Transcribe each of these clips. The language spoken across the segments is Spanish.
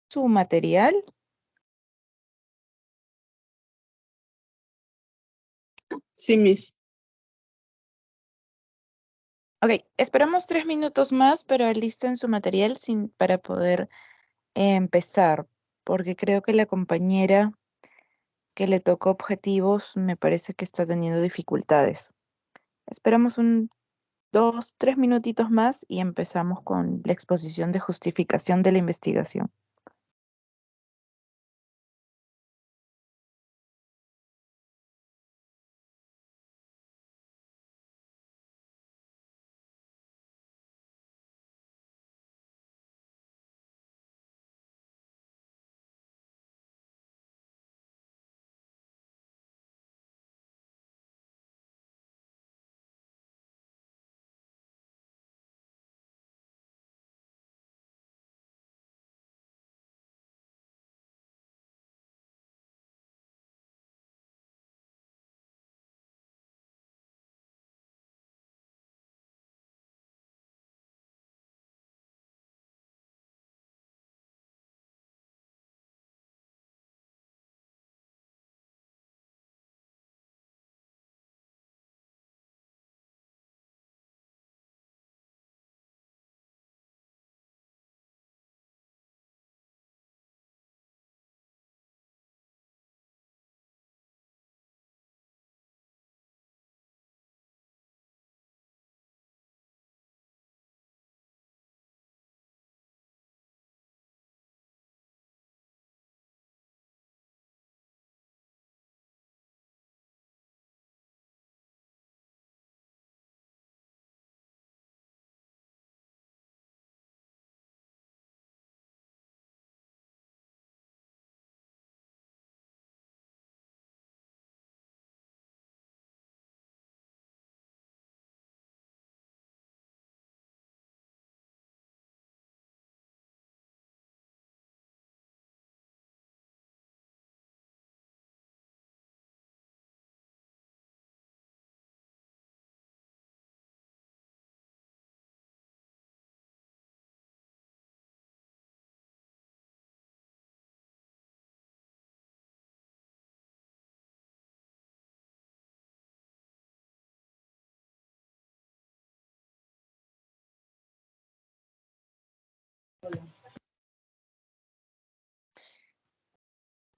su material. Sí, Miss. Ok, esperamos 3 minutos más, pero alisten su material para poder empezar, porque creo que la compañera que le tocó objetivos me parece que está teniendo dificultades. Esperamos 2, 3 minutitos más y empezamos con la exposición de justificación de la investigación.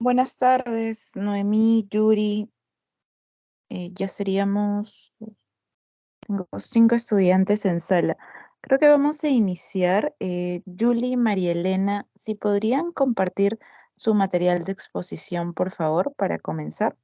Buenas tardes, Noemí, Yuri. Ya seríamos, tengo 5 estudiantes en sala. Creo que vamos a iniciar. Julie y María Elena, si podrían compartir su material de exposición, por favor, para comenzar.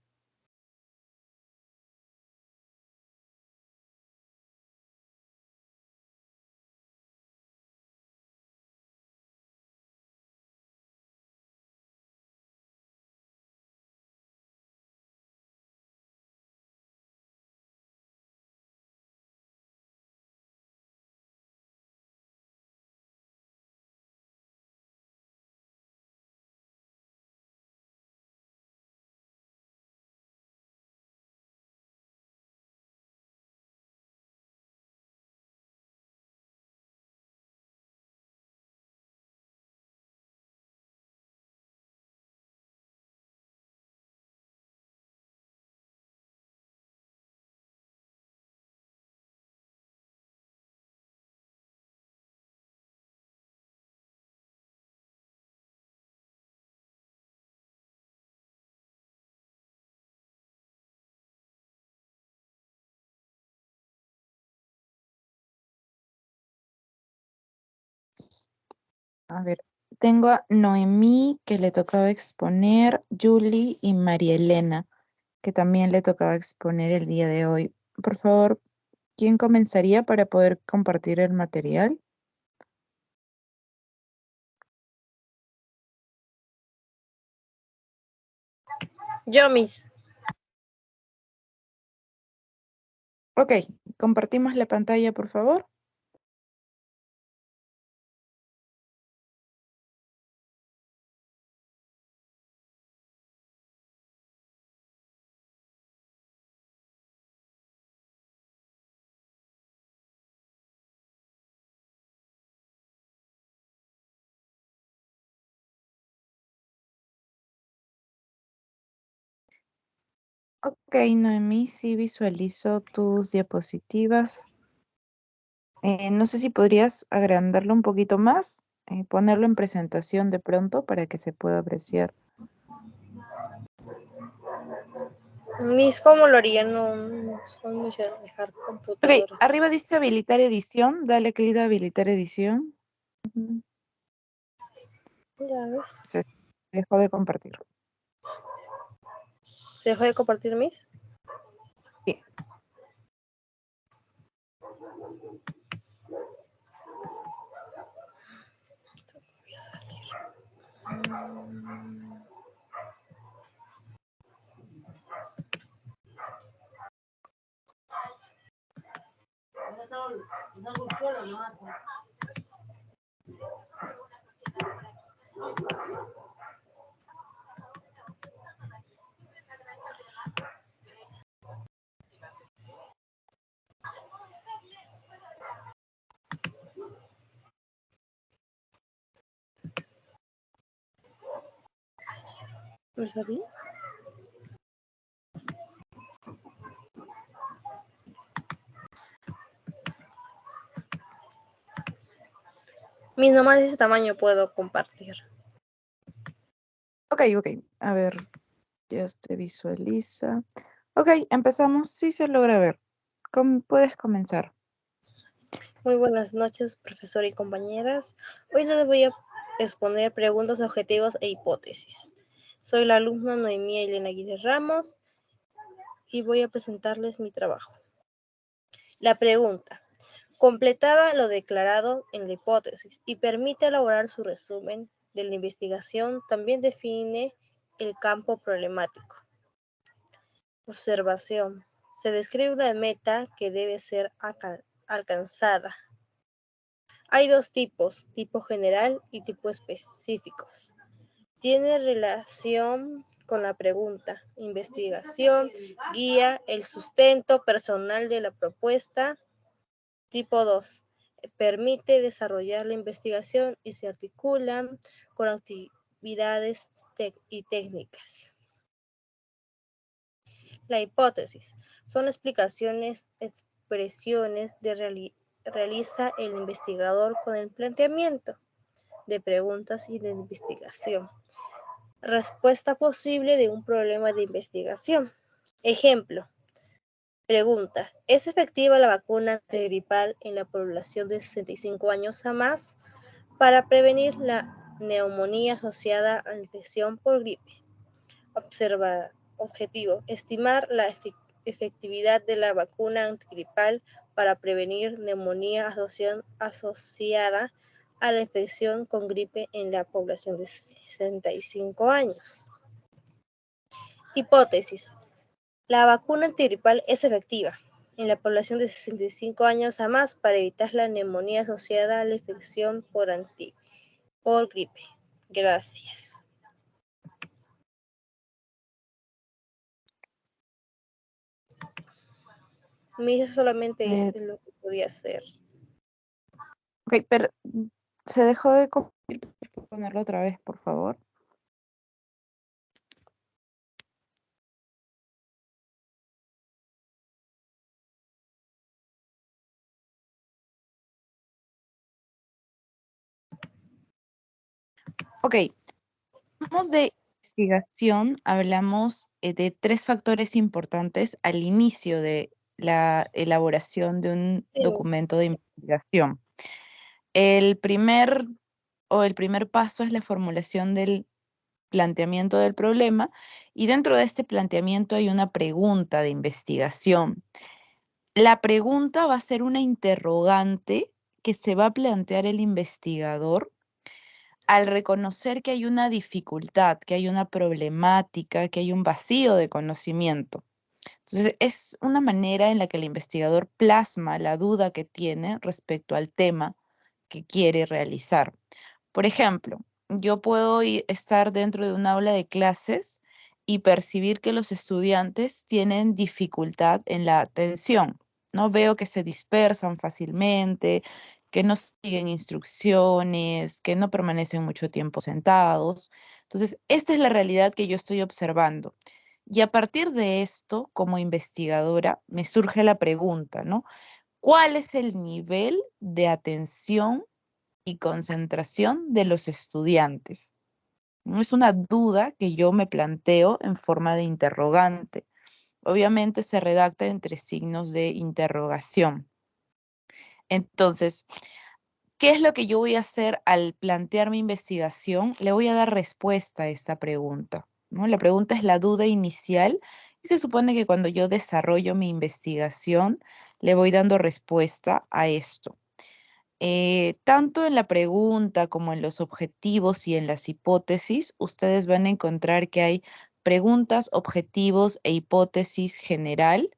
A ver, tengo a Noemí, que le tocaba exponer, Julie y María Elena, que también le tocaba exponer el día de hoy. Por favor, ¿quién comenzaría para poder compartir el material? Yo, Miss. Ok, compartimos la pantalla, por favor. Ok, Noemí, sí visualizo tus diapositivas. No sé si podrías agrandarlo un poquito más, ponerlo en presentación de pronto para que se pueda apreciar. Miss, ¿cómo lo haría? No soy mucho de dejar Ok, computadora. arriba dice habilitar edición, dale clic a habilitar edición. Ujú. Ya ves. Se dejó de compartir. ¿Se dejó de compartir, Miss? Sí. ¿Me salí? Miss, nomás de ese tamaño puedo compartir. Ok, a ver, ya se visualiza. Ok, empezamos. Sí se logra ver. Puedes comenzar. Muy buenas noches, profesor y compañeras. Hoy les voy a exponer preguntas, objetivos e hipótesis. Soy la alumna Noemí Elena Aguirre Ramos y voy a presentarles mi trabajo. La pregunta. Completada lo declarado en la hipótesis y permite elaborar su resumen de la investigación, también define el campo problemático. Observación. Se describe una meta que debe ser alcanzada. Hay dos tipos, tipo general y tipo específicos. Tiene relación con la pregunta, investigación, guía, el sustento personal de la propuesta. Tipo 2. Permite desarrollar la investigación y se articulan con actividades y técnicas. La hipótesis son explicaciones, expresiones de realiza el investigador con el planteamiento de preguntas y de investigación. Respuesta posible de un problema de investigación. Ejemplo. Pregunta. ¿Es efectiva la vacuna antigripal en la población de 65 años a más para prevenir la neumonía asociada a la infección por gripe? Objetivo. Estimar la efectividad de la vacuna antigripal para prevenir neumonía asociada a la infección con gripe en la población de 65 años. Hipótesis. La vacuna antigripal es efectiva en la población de 65 años a más para evitar la neumonía asociada a la infección por gripe. Gracias. Eso solamente es lo que podía hacer. Ok, pero se dejó de compartir. ¿Puedes ponerlo otra vez, por favor? Ok, hablamos de investigación, hablamos de tres factores importantes al inicio de la elaboración de un Sí, documento de investigación. El primer paso es la formulación del planteamiento del problema y dentro de este planteamiento hay una pregunta de investigación. La pregunta va a ser una interrogante que se va a plantear el investigador al reconocer que hay una dificultad, que hay una problemática, que hay un vacío de conocimiento. Entonces, es una manera en la que el investigador plasma la duda que tiene respecto al tema que quiere realizar. Por ejemplo, yo puedo estar dentro de un aula de clases y percibir que los estudiantes tienen dificultad en la atención, ¿no? Veo que se dispersan fácilmente, que no siguen instrucciones, que no permanecen mucho tiempo sentados. Entonces, esta es la realidad que yo estoy observando. Y a partir de esto, como investigadora, me surge la pregunta, ¿no? ¿Cuál es el nivel de atención y concentración de los estudiantes? ¿No? Es una duda que yo me planteo en forma de interrogante. Obviamente se redacta entre signos de interrogación. Entonces, ¿qué es lo que yo voy a hacer al plantear mi investigación? Le voy a dar respuesta a esta pregunta, ¿no? La pregunta es la duda inicial y se supone que cuando yo desarrollo mi investigación, le voy dando respuesta a esto. Tanto en la pregunta como en los objetivos y en las hipótesis, ustedes van a encontrar que hay preguntas, objetivos e hipótesis general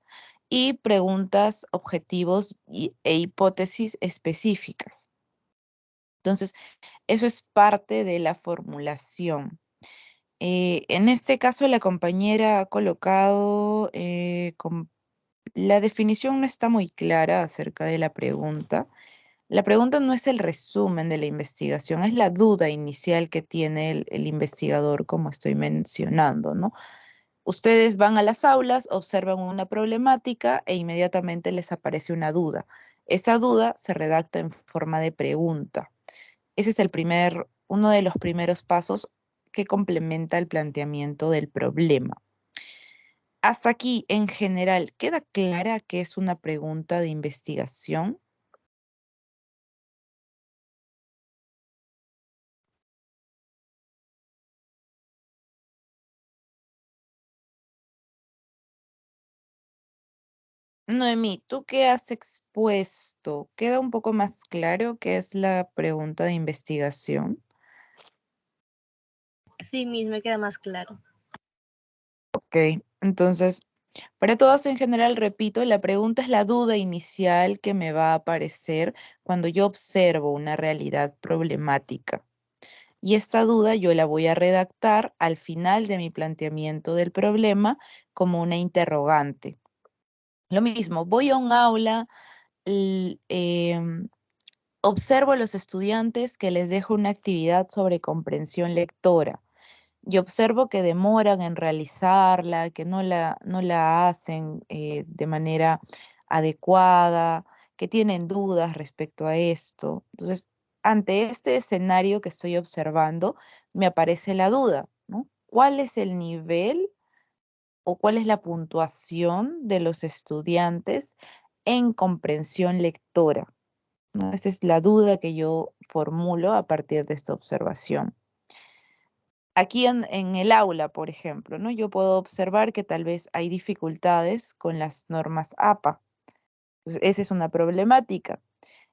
y preguntas, objetivos e hipótesis específicas. Entonces, eso es parte de la formulación. En este caso, la compañera ha colocado, la definición no está muy clara acerca de la pregunta. La pregunta no es el resumen de la investigación, es la duda inicial que tiene el investigador, como estoy mencionando, ¿no? Ustedes van a las aulas, observan una problemática e inmediatamente les aparece una duda. Esa duda se redacta en forma de pregunta. Ese es uno de los primeros pasos que complementa el planteamiento del problema. Hasta aquí, en general, ¿queda clara que es una pregunta de investigación? Noemí, ¿tú qué has expuesto? ¿Queda un poco más claro qué es la pregunta de investigación? Sí, Miss, me queda más claro. Ok, entonces, para todas en general, repito, la pregunta es la duda inicial que me va a aparecer cuando yo observo una realidad problemática. Y esta duda yo la voy a redactar al final de mi planteamiento del problema como una interrogante. Lo mismo, voy a un aula, observo a los estudiantes que les dejo una actividad sobre comprensión lectora y observo que demoran en realizarla, que no la hacen de manera adecuada, que tienen dudas respecto a esto. Entonces, ante este escenario que estoy observando, me aparece la duda, ¿no? ¿Cuál es el nivel o cuál es la puntuación de los estudiantes en comprensión lectora? ¿No? Esa es la duda que yo formulo a partir de esta observación. Aquí en el aula, por ejemplo, ¿no? Yo puedo observar que tal vez hay dificultades con las normas APA. Pues esa es una problemática.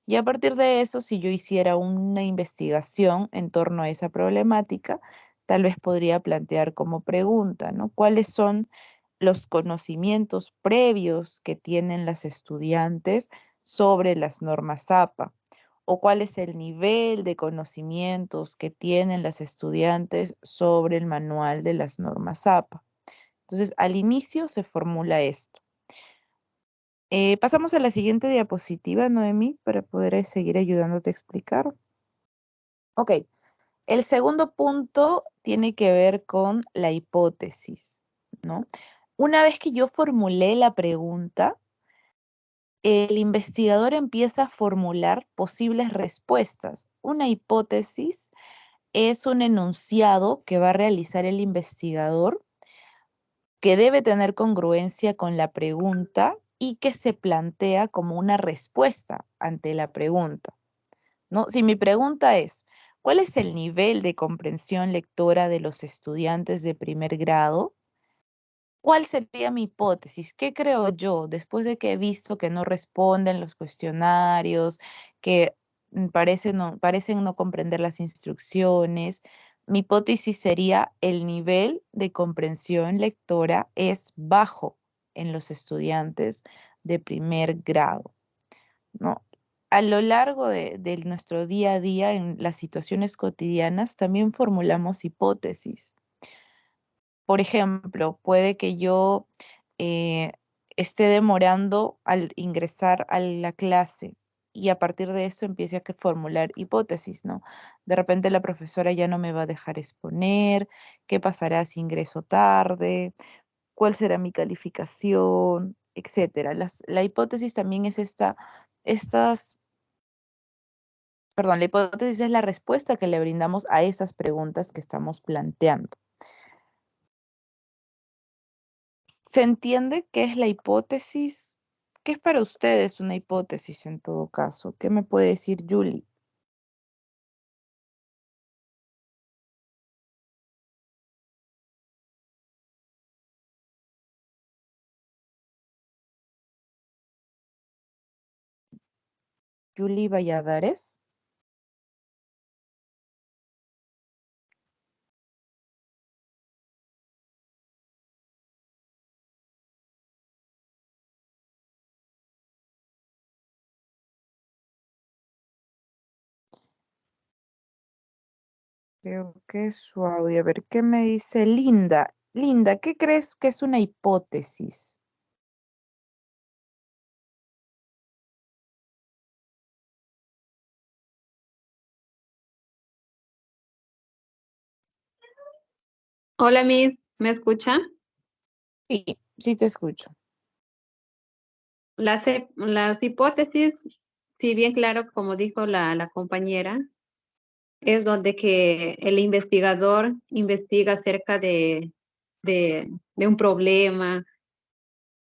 Y a partir de eso, si yo hiciera una investigación en torno a esa problemática, tal vez podría plantear como pregunta, ¿no? ¿Cuáles son los conocimientos previos que tienen las estudiantes sobre las normas APA? ¿O cuál es el nivel de conocimientos que tienen las estudiantes sobre el manual de las normas APA? Entonces, al inicio se formula esto. Pasamos a la siguiente diapositiva, Noemí, para poder seguir ayudándote a explicar. Ok, el segundo punto tiene que ver con la hipótesis, ¿no? Una vez que yo formulé la pregunta, el investigador empieza a formular posibles respuestas. Una hipótesis es un enunciado que va a realizar el investigador que debe tener congruencia con la pregunta y que se plantea como una respuesta ante la pregunta, ¿no? Si mi pregunta es, ¿cuál es el nivel de comprensión lectora de los estudiantes de primer grado? ¿Cuál sería mi hipótesis? ¿Qué creo yo después de que he visto que no responden los cuestionarios, que parecen no comprender las instrucciones? Mi hipótesis sería el nivel de comprensión lectora es bajo en los estudiantes de primer grado, ¿no? A lo largo de nuestro día a día, en las situaciones cotidianas, también formulamos hipótesis. Por ejemplo, puede que yo eh, esté demorando al ingresar a la clase y a partir de eso empiece a formular hipótesis, ¿no? De repente la profesora ya no me va a dejar exponer, ¿qué pasará si ingreso tarde? cuál será mi calificación, etcétera. La hipótesis también es perdón, la hipótesis es la respuesta que le brindamos a esas preguntas que estamos planteando. ¿Se entiende qué es la hipótesis? ¿Qué es para ustedes una hipótesis en todo caso? ¿Qué me puede decir Julie? Julie Valladares. Creo que es su audio. A ver, ¿qué me dice Linda? Linda, ¿qué crees que es una hipótesis? Hola, Miss, ¿me escucha? Sí, sí te escucho. Las hipótesis, si bien claro, como dijo la compañera, es donde que el investigador investiga acerca de un problema,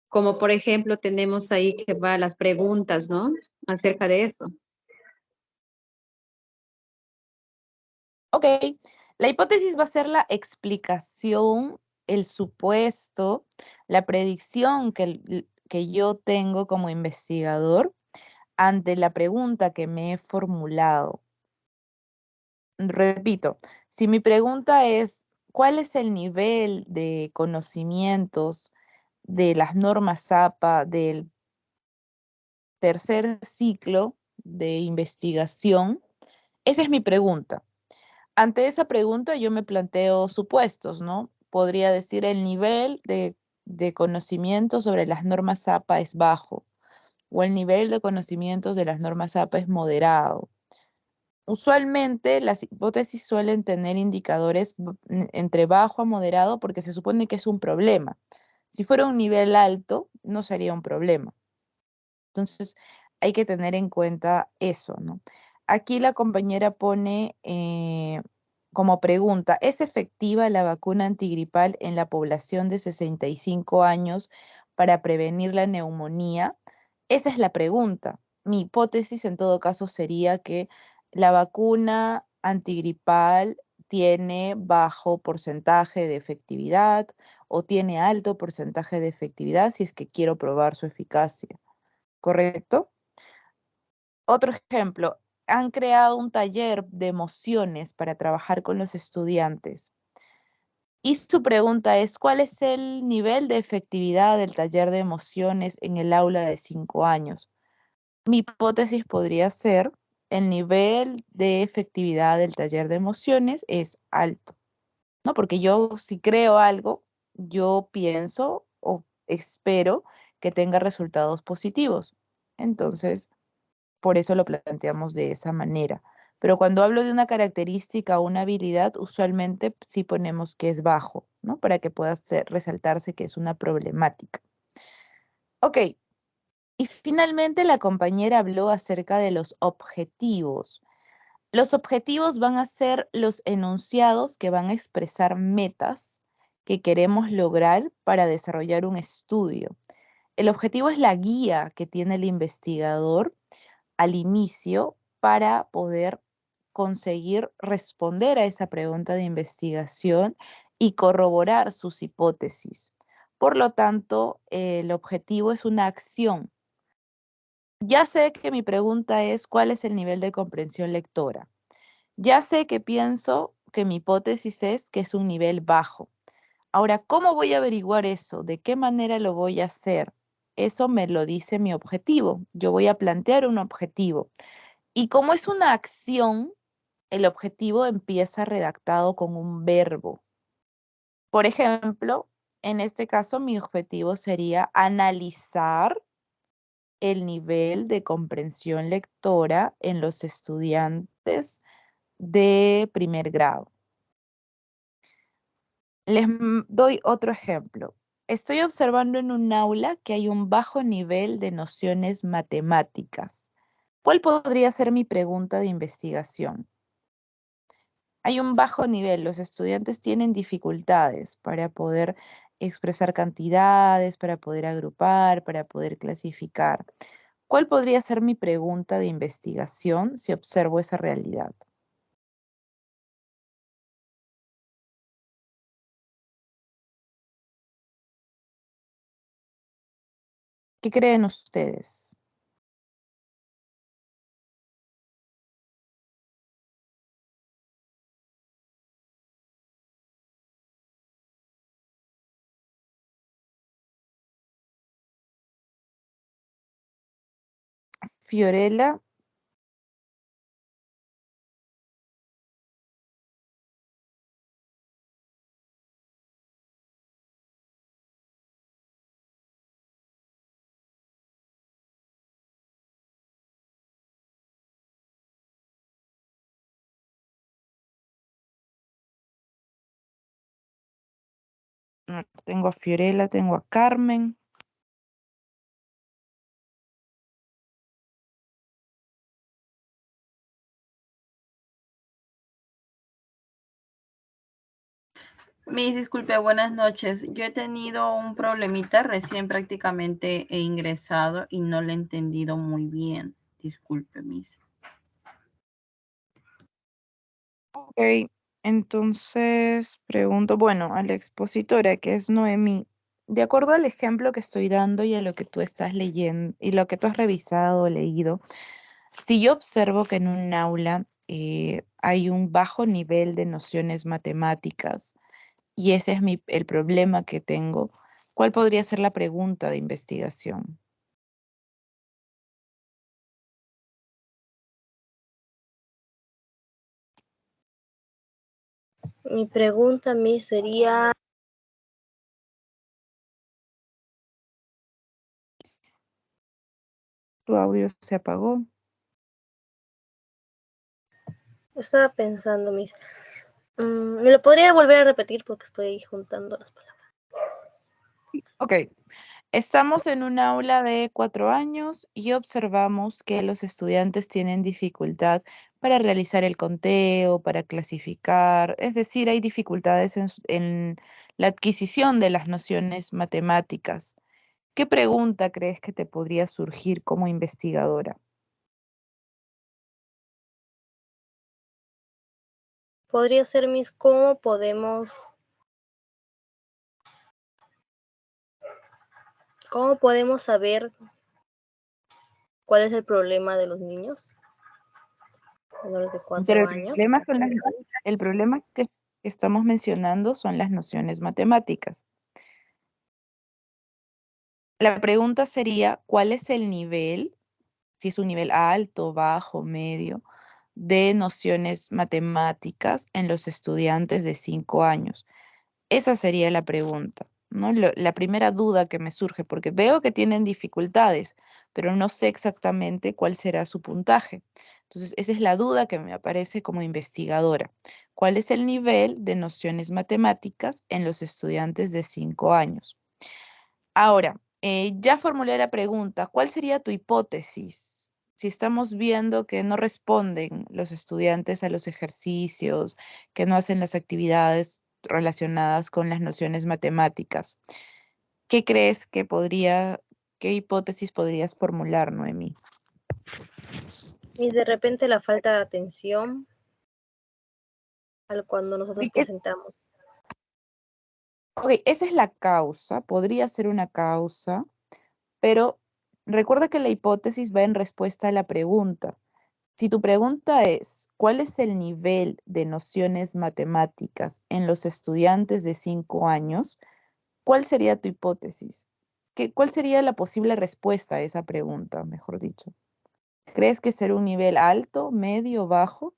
como por ejemplo tenemos ahí que va las preguntas, ¿no? Acerca de eso. Ok, la hipótesis va a ser la explicación, el supuesto, la predicción que yo tengo como investigador ante la pregunta que me he formulado. Repito, si mi pregunta es, ¿cuál es el nivel de conocimientos de las normas APA del tercer ciclo de investigación? Esa es mi pregunta. Ante esa pregunta yo me planteo supuestos, ¿no? Podría decir el nivel de conocimiento sobre las normas APA es bajo o el nivel de conocimientos de las normas APA es moderado. Usualmente las hipótesis suelen tener indicadores entre bajo a moderado porque se supone que es un problema. Si fuera un nivel alto, no sería un problema. Entonces, hay que tener en cuenta eso, ¿no? Aquí la compañera pone como pregunta, ¿es efectiva la vacuna antigripal en la población de 65 años para prevenir la neumonía? Esa es la pregunta. Mi hipótesis en todo caso sería que la vacuna antigripal tiene bajo porcentaje de efectividad o tiene alto porcentaje de efectividad si es que quiero probar su eficacia. ¿Correcto? Otro ejemplo, han creado un taller de emociones para trabajar con los estudiantes. Y su pregunta es, ¿cuál es el nivel de efectividad del taller de emociones en el aula de 5 años? Mi hipótesis podría ser, el nivel de efectividad del taller de emociones es alto, ¿no? Porque yo si creo algo, yo pienso o espero que tenga resultados positivos. Entonces, por eso lo planteamos de esa manera. Pero cuando hablo de una característica o una habilidad, usualmente sí ponemos que es bajo, ¿no? Para que pueda resaltarse que es una problemática. Ok, y finalmente la compañera habló acerca de los objetivos. Los objetivos van a ser los enunciados que van a expresar metas que queremos lograr para desarrollar un estudio. El objetivo es la guía que tiene el investigador al inicio para poder conseguir responder a esa pregunta de investigación y corroborar sus hipótesis. Por lo tanto, el objetivo es una acción. Ya sé que mi pregunta es, ¿cuál es el nivel de comprensión lectora? Ya sé que pienso que mi hipótesis es que es un nivel bajo. Ahora, ¿cómo voy a averiguar eso? ¿De qué manera lo voy a hacer? Eso me lo dice mi objetivo. Yo voy a plantear un objetivo. Y como es una acción, el objetivo empieza redactado con un verbo. Por ejemplo, en este caso, mi objetivo sería analizar el nivel de comprensión lectora en los estudiantes de primer grado. Les doy otro ejemplo. Estoy observando en un aula que hay un bajo nivel de nociones matemáticas. ¿Cuál podría ser mi pregunta de investigación? Hay un bajo nivel, los estudiantes tienen dificultades para poder expresar cantidades, para poder agrupar, para poder clasificar. ¿Cuál podría ser mi pregunta de investigación si observo esa realidad? ¿Qué creen ustedes? Fiorella, tengo a Fiorella, tengo a Carmen. Mis disculpe, buenas noches. Yo he tenido un problemita, recién prácticamente he ingresado y no lo he entendido muy bien. Disculpe, Miss. Ok, entonces pregunto, bueno, a la expositora que es Noemí, de acuerdo al ejemplo que estoy dando y a lo que tú estás leyendo y lo que tú has revisado o leído, si yo observo que en un aula hay un bajo nivel de nociones matemáticas y ese es el problema que tengo, ¿cuál podría ser la pregunta de investigación? Mi pregunta a mí sería, Tu audio se apagó. estaba pensando, ¿me lo podría volver a repetir porque estoy juntando las palabras? Ok, estamos en un aula de 4 años y observamos que los estudiantes tienen dificultad para realizar el conteo, para clasificar, es decir, hay dificultades en la adquisición de las nociones matemáticas. ¿Qué pregunta crees que te podría surgir como investigadora? Podría ser, ¿cómo podemos saber cuál es el problema de los niños menores de Pero 4 años? el problema que estamos mencionando son las nociones matemáticas. La pregunta sería, ¿cuál es el nivel, si es un nivel alto, bajo, medio, de nociones matemáticas en los estudiantes de 5 años? Esa sería la pregunta, ¿no? La primera duda que me surge, porque veo que tienen dificultades, pero no sé exactamente cuál será su puntaje. Entonces, esa es la duda que me aparece como investigadora. ¿Cuál es el nivel de nociones matemáticas en los estudiantes de 5 años? Ahora, ya formulé la pregunta, ¿cuál sería tu hipótesis? Si estamos viendo que no responden los estudiantes a los ejercicios, que no hacen las actividades relacionadas con las nociones matemáticas, ¿qué crees que qué hipótesis podrías formular, Noemí? Y de repente la falta de atención cuando nosotros Sí, presentamos. ok, esa es la causa, podría ser una causa, pero recuerda que la hipótesis va en respuesta a la pregunta. Si tu pregunta es, ¿cuál es el nivel de nociones matemáticas en los estudiantes de 5 años? ¿Cuál sería tu hipótesis? ¿Cuál sería la posible respuesta a esa pregunta, mejor dicho? ¿Crees que será un nivel alto, medio, bajo?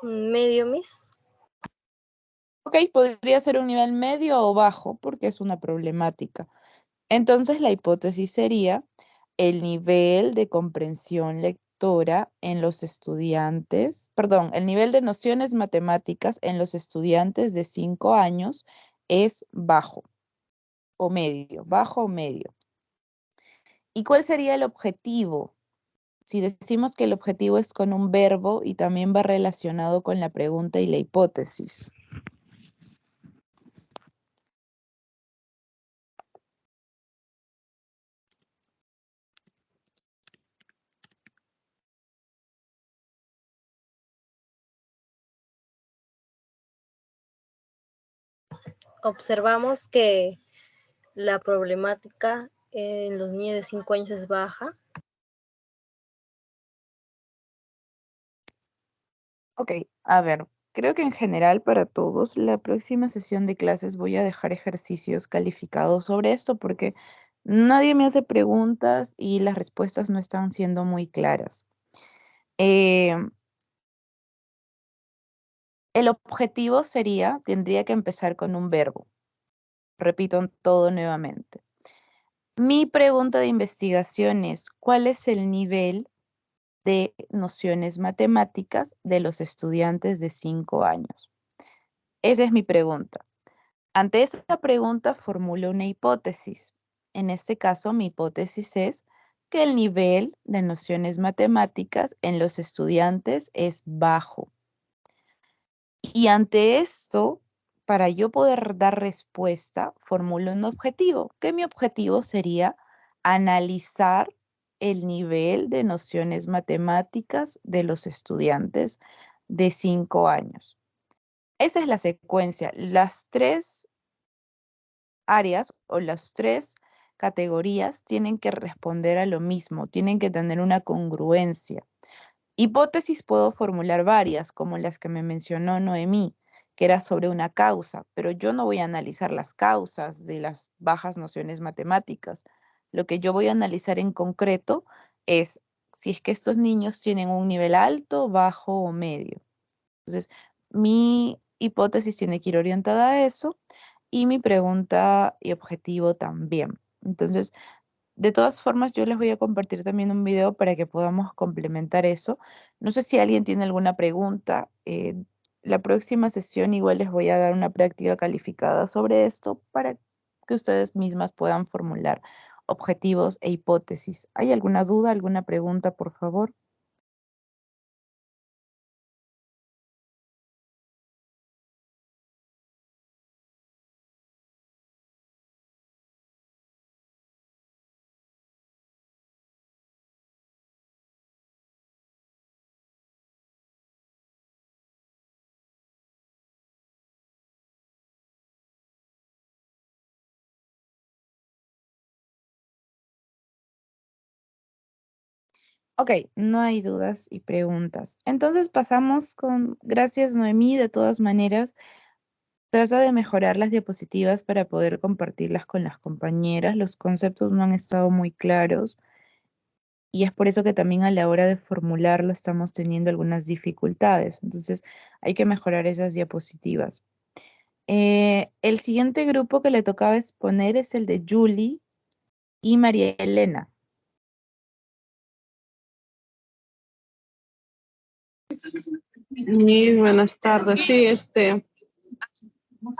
Medio, Miss. Ok, podría ser un nivel medio o bajo porque es una problemática. Entonces la hipótesis sería, el nivel de comprensión lectora en los estudiantes, perdón, el nivel de nociones matemáticas en los estudiantes de 5 años es bajo o medio, bajo o medio. ¿Y cuál sería el objetivo? Si decimos que el objetivo es con un verbo y también va relacionado con la pregunta y la hipótesis. Observamos que la problemática en los niños de 5 años es baja. Ok, a ver, creo que en general para todos, la próxima sesión de clases voy a dejar ejercicios calificados sobre esto porque nadie me hace preguntas y las respuestas no están siendo muy claras. Eh, el objetivo tendría que empezar con un verbo. Repito todo nuevamente. Mi pregunta de investigación es, ¿cuál es el nivel de nociones matemáticas de los estudiantes de 5 años? Esa es mi pregunta. Ante esa pregunta formulo una hipótesis. En este caso, mi hipótesis es que el nivel de nociones matemáticas en los estudiantes es bajo. Y ante esto, para yo poder dar respuesta, formulo un objetivo, que mi objetivo sería analizar el nivel de nociones matemáticas de los estudiantes de 5 años. Esa es la secuencia. Las 3 áreas o las 3 categorías tienen que responder a lo mismo, tienen que tener una congruencia. Hipótesis puedo formular varias, como las que me mencionó Noemí, que era sobre una causa, pero yo no voy a analizar las causas de las bajas nociones matemáticas. Lo que yo voy a analizar en concreto es si es que estos niños tienen un nivel alto, bajo o medio. Entonces, mi hipótesis tiene que ir orientada a eso y mi pregunta y objetivo también. Entonces, de todas formas, yo les voy a compartir también un video para que podamos complementar eso. No sé si alguien tiene alguna pregunta. La próxima sesión igual les voy a dar una práctica calificada sobre esto para que ustedes mismas puedan formular objetivos e hipótesis. ¿Hay alguna duda, alguna pregunta, por favor? Ok, no hay dudas y preguntas. Entonces pasamos con, gracias Noemí, de todas maneras, trata de mejorar las diapositivas para poder compartirlas con las compañeras. Los conceptos no han estado muy claros y es por eso que también a la hora de formularlo estamos teniendo algunas dificultades. Entonces hay que mejorar esas diapositivas. El siguiente grupo que le tocaba exponer es el de Julie y María Elena. Mis buenas tardes. Sí,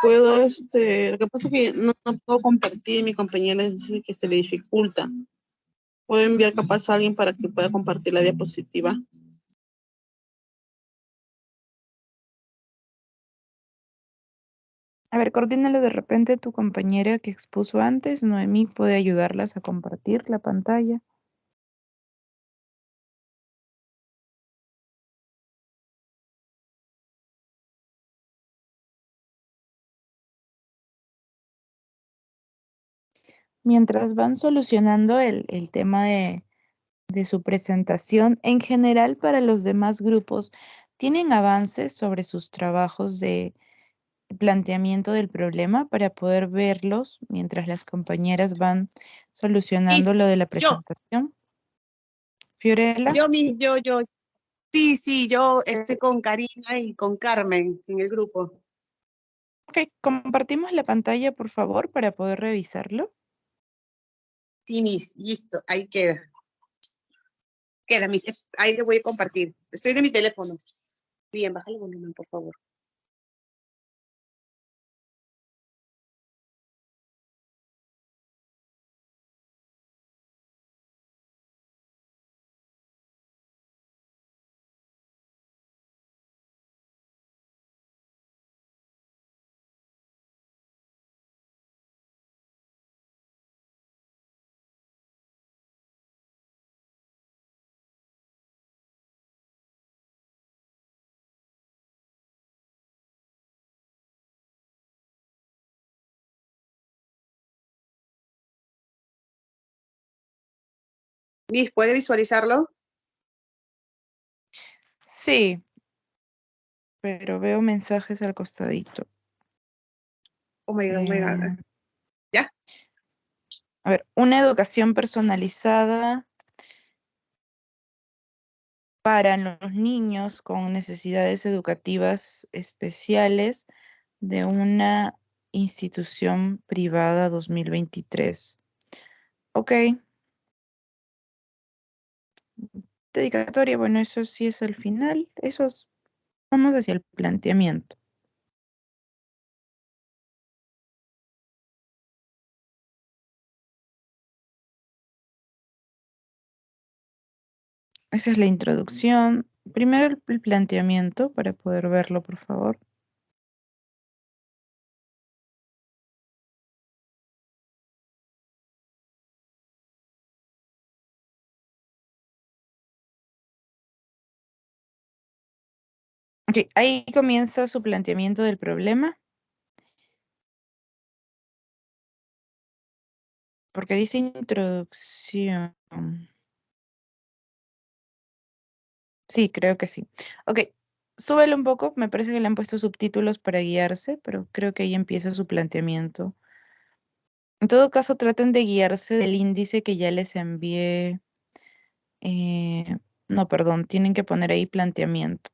puedo, lo que pasa es que no puedo compartir, mi compañera dice que se le dificulta. Puedo enviar capaz a alguien para que pueda compartir la diapositiva. A ver, coordínalo de repente tu compañera que expuso antes. Noemí puede ayudarlas a compartir la pantalla. Mientras van solucionando el tema de su presentación, en general para los demás grupos, ¿tienen avances sobre sus trabajos de planteamiento del problema para poder verlos mientras las compañeras van solucionando lo de la presentación? Fiorella. Yo. Sí, yo estoy con Karina y con Carmen en el grupo. Ok, compartimos la pantalla, por favor, para poder revisarlo. Sí, listo, ahí queda. queda, Miss. Ahí le voy a compartir. Estoy de mi teléfono. Bien, baja el volumen, por favor. Miss, ¿puede visualizarlo? Sí, pero veo mensajes al costadito. Oh my God, oh my God. Eh, ¿Ya? a ver, una educación personalizada para los niños con necesidades educativas especiales de una institución privada 2023. Ok. Dedicatoria, bueno, eso sí es el final. Vamos hacia el planteamiento. Esa es la introducción. Primero el planteamiento para poder verlo, por favor. Ok, ahí comienza su planteamiento del problema. Porque dice introducción. Sí, creo que sí. Ok, súbelo un poco. Me parece que le han puesto subtítulos para guiarse, pero creo que ahí empieza su planteamiento. En todo caso, traten de guiarse del índice que ya les envié. No, perdón, tienen que poner ahí planteamiento.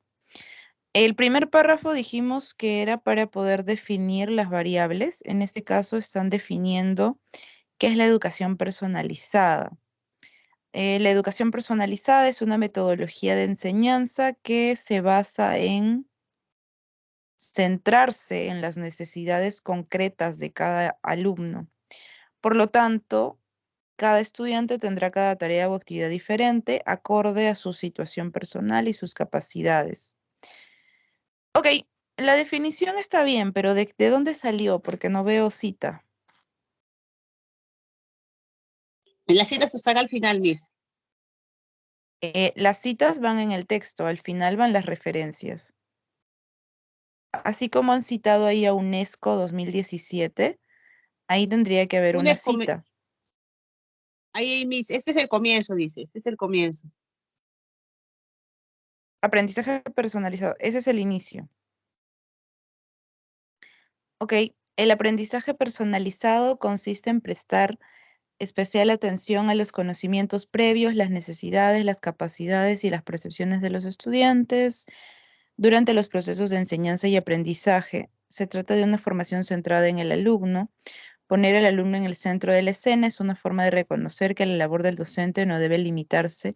El primer párrafo dijimos que era para poder definir las variables. En este caso están definiendo qué es la educación personalizada. La educación personalizada es una metodología de enseñanza que se basa en centrarse en las necesidades concretas de cada alumno. Por lo tanto, cada estudiante tendrá cada tarea o actividad diferente acorde a su situación personal y sus capacidades. Ok, la definición está bien, pero ¿de dónde salió? Porque no veo cita. Las citas están al final, Miss. Las citas van en el texto, al final van las referencias. Así como han citado ahí a UNESCO 2017, ahí tendría que haber una cita. Ahí, Miss, este es el comienzo, dice. Este es el comienzo. Aprendizaje personalizado, ese es el inicio. Ok, el aprendizaje personalizado consiste en prestar especial atención a los conocimientos previos, las necesidades, las capacidades y las percepciones de los estudiantes durante los procesos de enseñanza y aprendizaje. Se trata de una formación centrada en el alumno. Poner al alumno en el centro de la escena es una forma de reconocer que la labor del docente no debe limitarse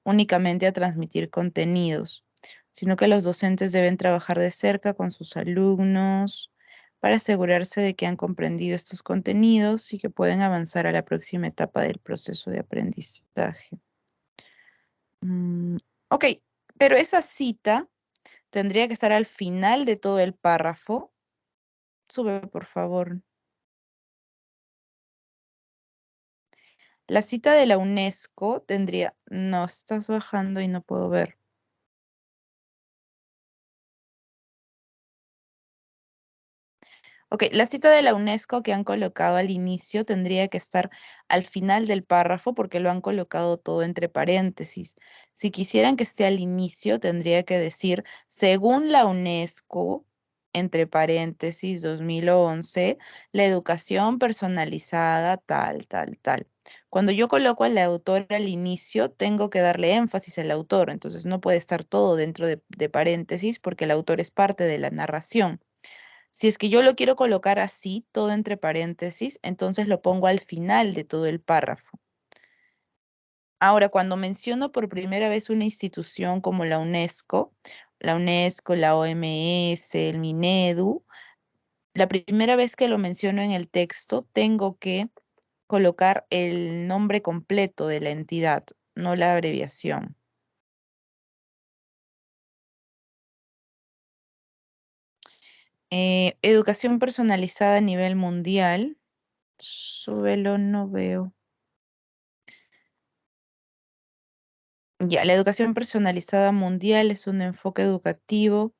únicamente a transmitir contenidos, sino que los docentes deben trabajar de cerca con sus alumnos para asegurarse de que han comprendido estos contenidos y que pueden avanzar a la próxima etapa del proceso de aprendizaje. Ok, pero esa cita tendría que estar al final de todo el párrafo. Sube, por favor. La cita de la UNESCO tendría... No, estás bajando y no puedo ver. Ok, la cita de la UNESCO que han colocado al inicio tendría que estar al final del párrafo porque lo han colocado todo entre paréntesis. Si quisieran que esté al inicio, tendría que decir, según la UNESCO, entre paréntesis 2011, la educación personalizada tal, tal, tal. Cuando yo coloco al autor al inicio, tengo que darle énfasis al autor, entonces no puede estar todo dentro de paréntesis porque el autor es parte de la narración. Si es que yo lo quiero colocar así, todo entre paréntesis, entonces lo pongo al final de todo el párrafo. Ahora, cuando menciono por primera vez una institución como la OMS, el Minedu, la primera vez que lo menciono en el texto, tengo que colocar el nombre completo de la entidad, no la abreviación. Educación personalizada a nivel mundial. Súbelo, no veo. Ya, la educación personalizada mundial es un enfoque educativo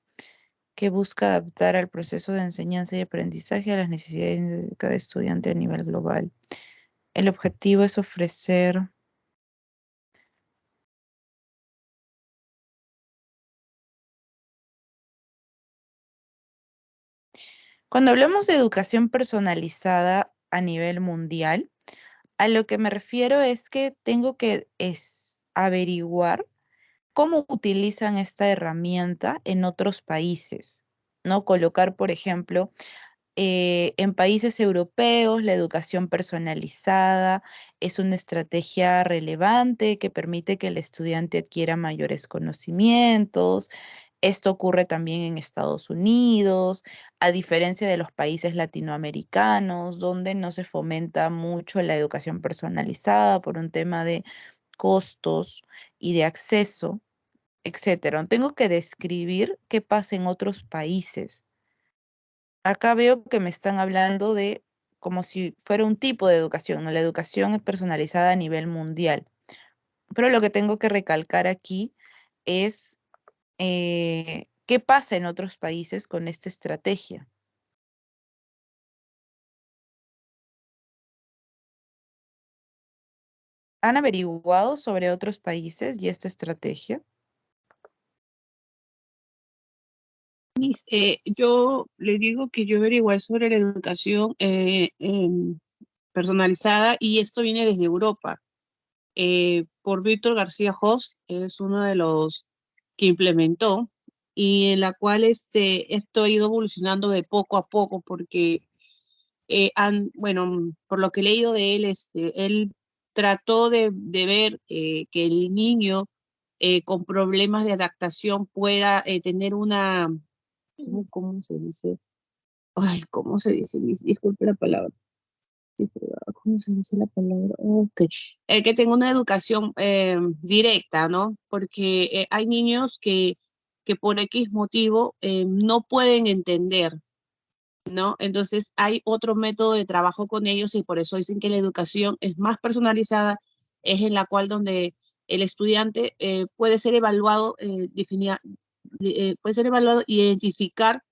que busca adaptar al proceso de enseñanza y aprendizaje a las necesidades de cada estudiante a nivel global. El objetivo es ofrecer... Cuando hablamos de educación personalizada a nivel mundial, a lo que me refiero es que tengo que averiguar cómo utilizan esta herramienta en otros países, ¿no? Colocar, por ejemplo, en países europeos, la educación personalizada es una estrategia relevante que permite que el estudiante adquiera mayores conocimientos. Esto ocurre también en Estados Unidos, a diferencia de los países latinoamericanos, donde no se fomenta mucho la educación personalizada por un tema de costos y de acceso, etcétera. Tengo que describir qué pasa en otros países. Acá veo que me están hablando de como si fuera un tipo de educación, ¿no? La educación es personalizada a nivel mundial. Pero lo que tengo que recalcar aquí es qué pasa en otros países con esta estrategia. ¿Han averiguado sobre otros países y esta estrategia? Yo le digo que yo averigué sobre la educación personalizada y esto viene desde Europa. Por Víctor García Hoss, es uno de los que implementó y en la cual esto ha ido evolucionando de poco a poco porque, bueno, por lo que he leído de él, él trató de ver que el niño con problemas de adaptación pueda tener una, ¿cómo se dice? Ay, ¿cómo se dice? Disculpe la palabra. ¿Cómo se dice la palabra? Ok. Que tenga una educación directa, ¿no? Porque hay niños que por X motivo no pueden entender, ¿no? Entonces hay otro método de trabajo con ellos y por eso dicen que la educación es más personalizada, es en la cual donde el estudiante puede ser evaluado, puede ser evaluado y identificar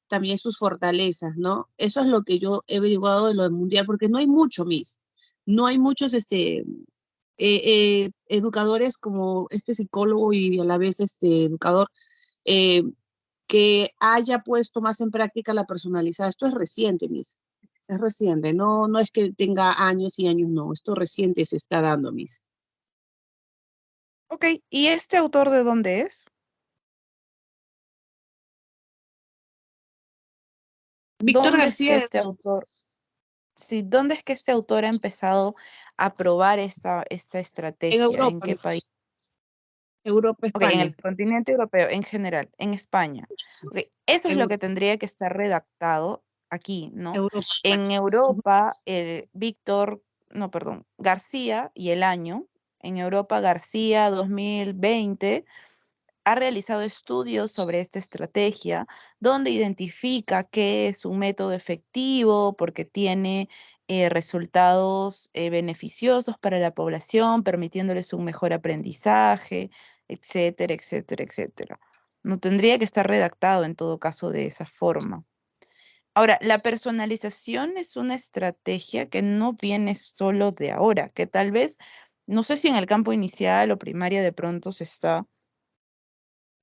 también sus fortalezas, ¿no? Eso es lo que yo he averiguado de lo del mundial, porque no hay mucho, no hay muchos educadores como este psicólogo y a la vez este educador eh, que haya puesto más en práctica la personalizada. Esto es reciente, es reciente, no es que tenga años y años, no, esto reciente se está dando, Ok, ¿y este autor de dónde es? Víctor ¿Dónde es que García, este autor, sí, dónde es que este autor ha empezado a probar esta en estrategia? ¿En Europa, qué país? Europa, Ok, en España, el continente europeo, en general, en España. Ok, eso es lo que tendría que estar redactado aquí, ¿no? Europa, En Ujú. Europa, García y el año, en Europa, García 2020 ha realizado estudios sobre esta estrategia, donde identifica que es un método efectivo porque tiene resultados beneficiosos para la población, permitiéndoles un mejor aprendizaje, etcétera, etcétera, etcétera. No tendría que estar redactado en todo caso de esa forma. Ahora, la personalización es una estrategia que no viene solo de ahora, que tal vez, no sé si en el campo inicial o primaria de pronto se está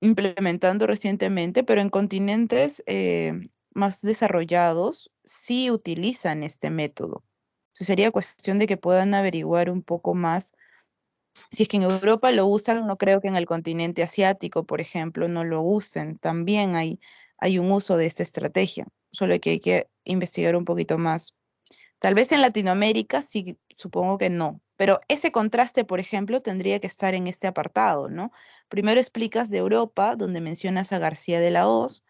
implementando recientemente, pero en continentes más desarrollados sí utilizan este método. Entonces, sería cuestión de que puedan averiguar un poco más. Si es que en Europa lo usan, no creo que en el continente asiático, por ejemplo, no lo usen. También hay un uso de esta estrategia, solo que hay que investigar un poquito más Tal vez en Latinoamérica sí, supongo que no. Pero ese contraste, por ejemplo, tendría que estar en este apartado, ¿no? Primero explicas de Europa, donde mencionas a García de la Hoz.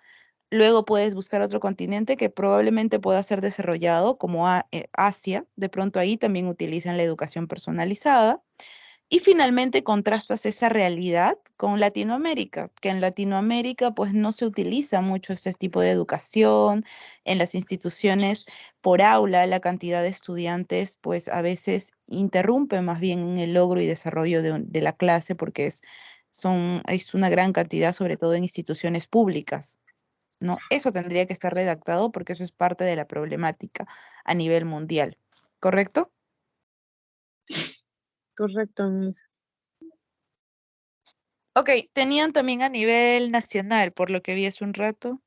Luego puedes buscar otro continente que probablemente pueda ser desarrollado, como Asia. De pronto ahí también utilizan la educación personalizada. Y finalmente contrastas esa realidad con Latinoamérica, que en Latinoamérica pues no se utiliza mucho este tipo de educación. En las instituciones por aula, la cantidad de estudiantes pues a veces interrumpe más bien en el logro y desarrollo de la clase porque es una gran cantidad, sobre todo en instituciones públicas. ¿No? Eso tendría que estar redactado porque eso es parte de la problemática a nivel mundial, ¿correcto? Correcto, Miss. Ok, tenían también a nivel nacional, por lo que vi hace un rato.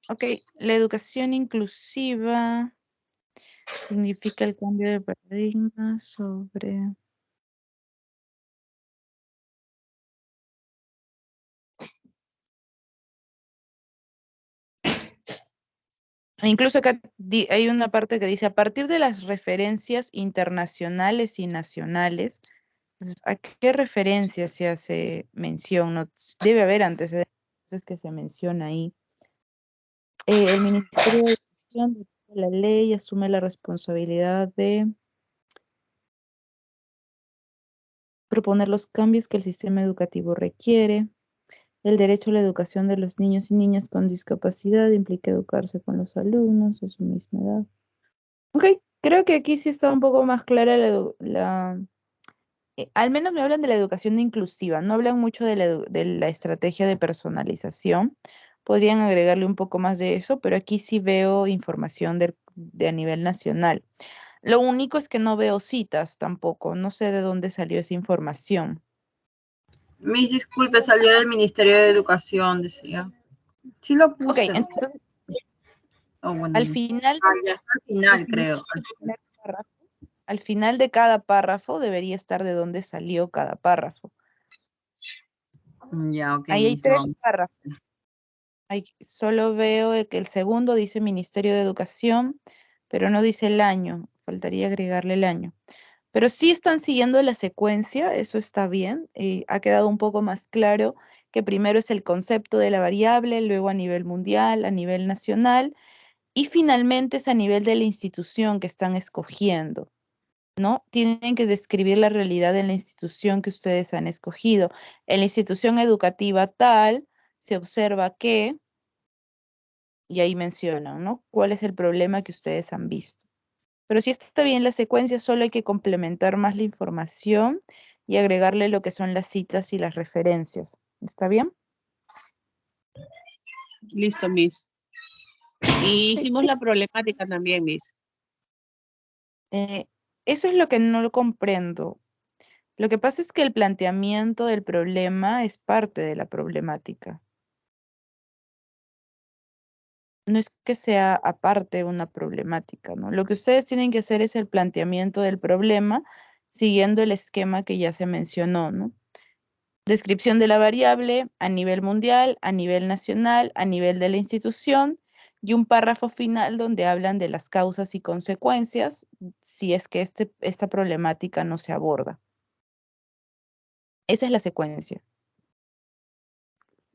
Ok, la educación inclusiva significa el cambio de paradigma sobre... Incluso acá hay una parte que dice, a partir de las referencias internacionales y nacionales, entonces, ¿a qué referencias se hace mención? ¿No? Debe haber antecedentes que se menciona ahí. El Ministerio de Educación, de la ley, asume la responsabilidad de proponer los cambios que el sistema educativo requiere. El derecho a la educación de los niños y niñas con discapacidad implica educarse con los alumnos a su misma edad. Ok, creo que aquí sí está un poco más clara al menos me hablan de la educación inclusiva, no hablan mucho de la estrategia de personalización. Podrían agregarle un poco más de eso, pero aquí sí veo información de a nivel nacional. Lo único es que no veo citas tampoco, no sé de dónde salió esa información. Mis disculpas, salió del Ministerio de Educación, decía. Sí lo Ok, puse. entonces Oh, bueno, al final, ya está al final, creo. al final de cada párrafo debería estar de dónde salió cada párrafo. Ya, ok, Ahí hay mis 3 vamos. párrafos. Solo veo que el segundo dice Ministerio de Educación, pero no dice el año. Faltaría agregarle el año. Pero sí están siguiendo la secuencia, eso está bien. Ha quedado un poco más claro que primero es el concepto de la variable, luego a nivel mundial, a nivel nacional y finalmente es a nivel de la institución que están escogiendo, ¿no? Tienen que describir la realidad en la institución que ustedes han escogido. En la institución educativa tal, se observa que, y ahí mencionan, ¿no? ¿Cuál es el problema que ustedes han visto? Pero si está bien la secuencia, solo hay que complementar más la información y agregarle lo que son las citas y las referencias. ¿Está bien? Listo, Miss. Y hicimos Sí. la problemática también, Miss. Eso es lo que no lo comprendo. Lo que pasa es que el planteamiento del problema es parte de la problemática. No es que sea aparte una problemática, ¿no? Lo que ustedes tienen que hacer es el planteamiento del problema siguiendo el esquema que ya se mencionó, ¿no? Descripción de la variable a nivel mundial, a nivel nacional, a nivel de la institución y un párrafo final donde hablan de las causas y consecuencias si es que esta problemática no se aborda. Esa es la secuencia.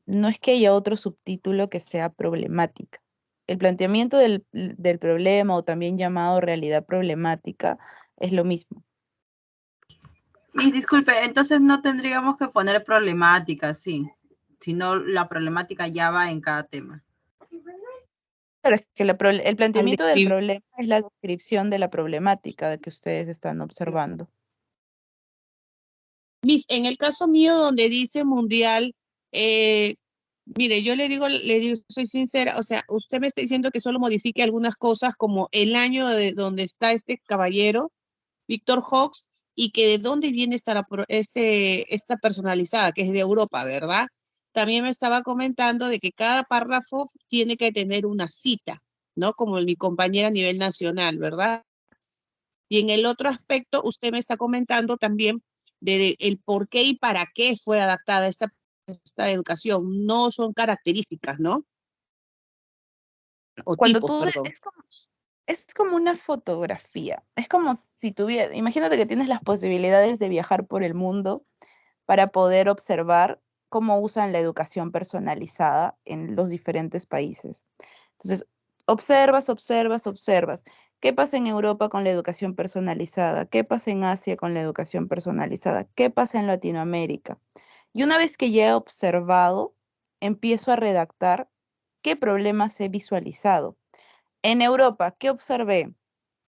No es que haya otro subtítulo que sea problemática. El planteamiento del problema o también llamado realidad problemática es lo mismo. Y disculpe, entonces no tendríamos que poner problemática, sí, sino la problemática ya va en cada tema. Pero es que el Al planteamiento del describir. problema es la descripción de la problemática que ustedes están observando. Miss, en el caso mío donde dice mundial, mire, yo le digo, soy sincera, o sea, usted me está diciendo que solo modifique algunas cosas como el año de donde está este caballero, Víctor Hawks, y que de dónde viene esta personalizada, que es de Europa, ¿verdad? También me estaba comentando de que cada párrafo tiene que tener una cita, ¿no? Como mi compañera a nivel nacional, ¿verdad? Y en el otro aspecto, usted me está comentando también de el por qué y para qué fue adaptada esta educación. No son características, ¿no? O Cuando tipos, perdón. es como una fotografía. Es como si tuviera, imagínate que tienes las posibilidades de viajar por el mundo para poder observar cómo usan la educación personalizada en los diferentes países. Entonces, observas, observas, observas. ¿Qué pasa en Europa con la educación personalizada? ¿Qué pasa en Asia con la educación personalizada? ¿Qué pasa en Latinoamérica? Y una vez que ya he observado, empiezo a redactar qué problemas he visualizado. En Europa, ¿qué observé?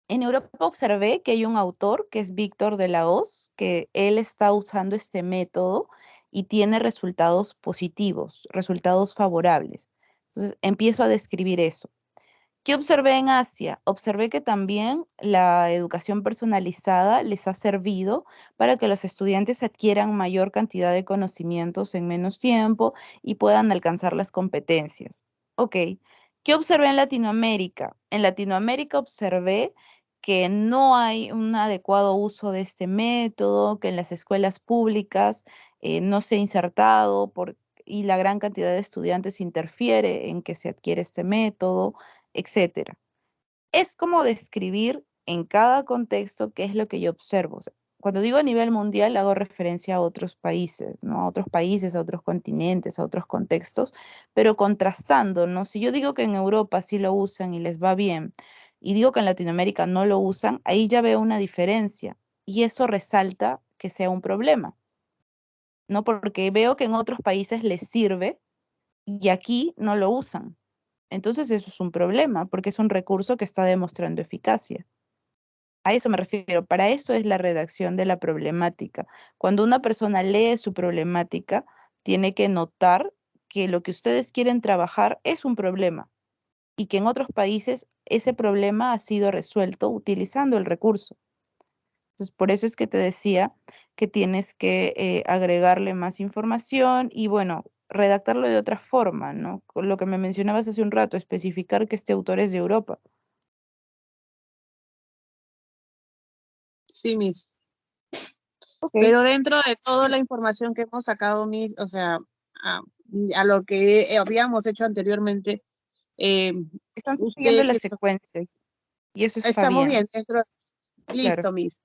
En Europa observé que hay un autor que es Víctor de la Hoz, que él está usando este método y tiene resultados positivos, resultados favorables. Entonces, empiezo a describir eso. ¿Qué observé en Asia? Observé que también la educación personalizada les ha servido para que los estudiantes adquieran mayor cantidad de conocimientos en menos tiempo y puedan alcanzar las competencias. Ok. ¿Qué observé en Latinoamérica? En Latinoamérica observé que no hay un adecuado uso de este método, que en las escuelas públicas no se ha insertado y la gran cantidad de estudiantes interfiere en que se adquiere este método, etcétera. Es como describir en cada contexto qué es lo que yo observo. O sea, cuando digo a nivel mundial, hago referencia a otros países, ¿no? A otros países, a otros continentes, a otros contextos, pero contrastando, ¿no? Si yo digo que en Europa sí lo usan y les va bien, y digo que en Latinoamérica no lo usan, ahí ya veo una diferencia, y eso resalta que sea un problema, ¿no? Porque veo que en otros países les sirve y aquí no lo usan. Entonces eso es un problema, porque es un recurso que está demostrando eficacia. A eso me refiero. Para eso es la redacción de la problemática. Cuando una persona lee su problemática, tiene que notar que lo que ustedes quieren trabajar es un problema y que en otros países ese problema ha sido resuelto utilizando el recurso. Entonces, por eso es que te decía que tienes que agregarle más información y, bueno, redactarlo de otra forma, ¿no? Con lo que me mencionabas hace un rato, especificar que este autor es de Europa. Sí, Miss. Ok. Pero dentro de toda la información que hemos sacado, Miss, o sea, a, a lo que habíamos hecho anteriormente, eh, Están siguiendo usted la que secuencia y eso está estamos bien, bien dentro, claro. listo, Miss.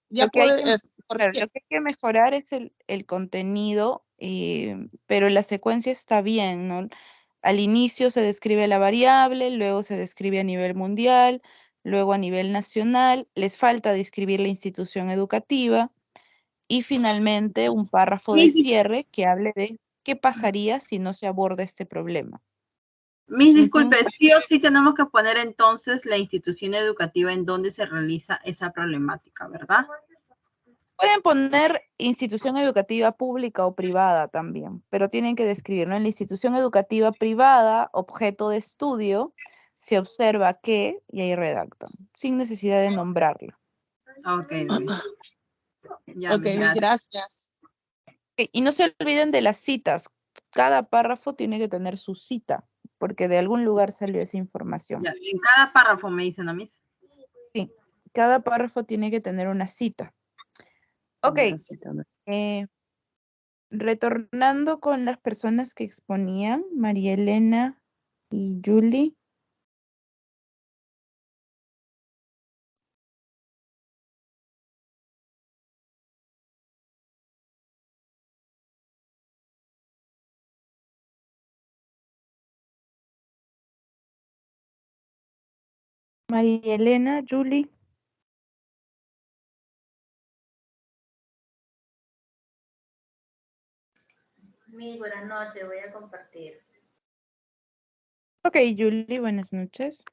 Ya Lo que hay puede, que, claro, porque lo que hay que mejorar es el contenido, pero la secuencia está bien, ¿no? Al inicio se describe la variable, luego se describe a nivel mundial, luego a nivel nacional, les falta describir la institución educativa y finalmente un párrafo de Mis, cierre que hable de qué pasaría si no se aborda este problema. mis Ujú. disculpes, sí o sí tenemos que poner entonces la institución educativa en donde se realiza esa problemática, ¿verdad? Pueden poner institución educativa pública o privada también, pero tienen que describir, ¿no? En la institución educativa privada, objeto de estudio, se observa que, y ahí redactan, sin necesidad de nombrarla. Ok, ya, ok, mis Miss, gracias. gracias. Ok, y no se olviden de las citas. Cada párrafo tiene que tener su cita, porque de algún lugar salió esa información. Ya, en cada párrafo me dicen, ¿no, mis? Sí, cada párrafo tiene que tener una cita. Ok, Gracias, eh, retornando con las personas que exponían, María Elena y Julie. María Elena, Julie. Muy buenas noches, voy a compartir. Ok, Julie, buenas noches.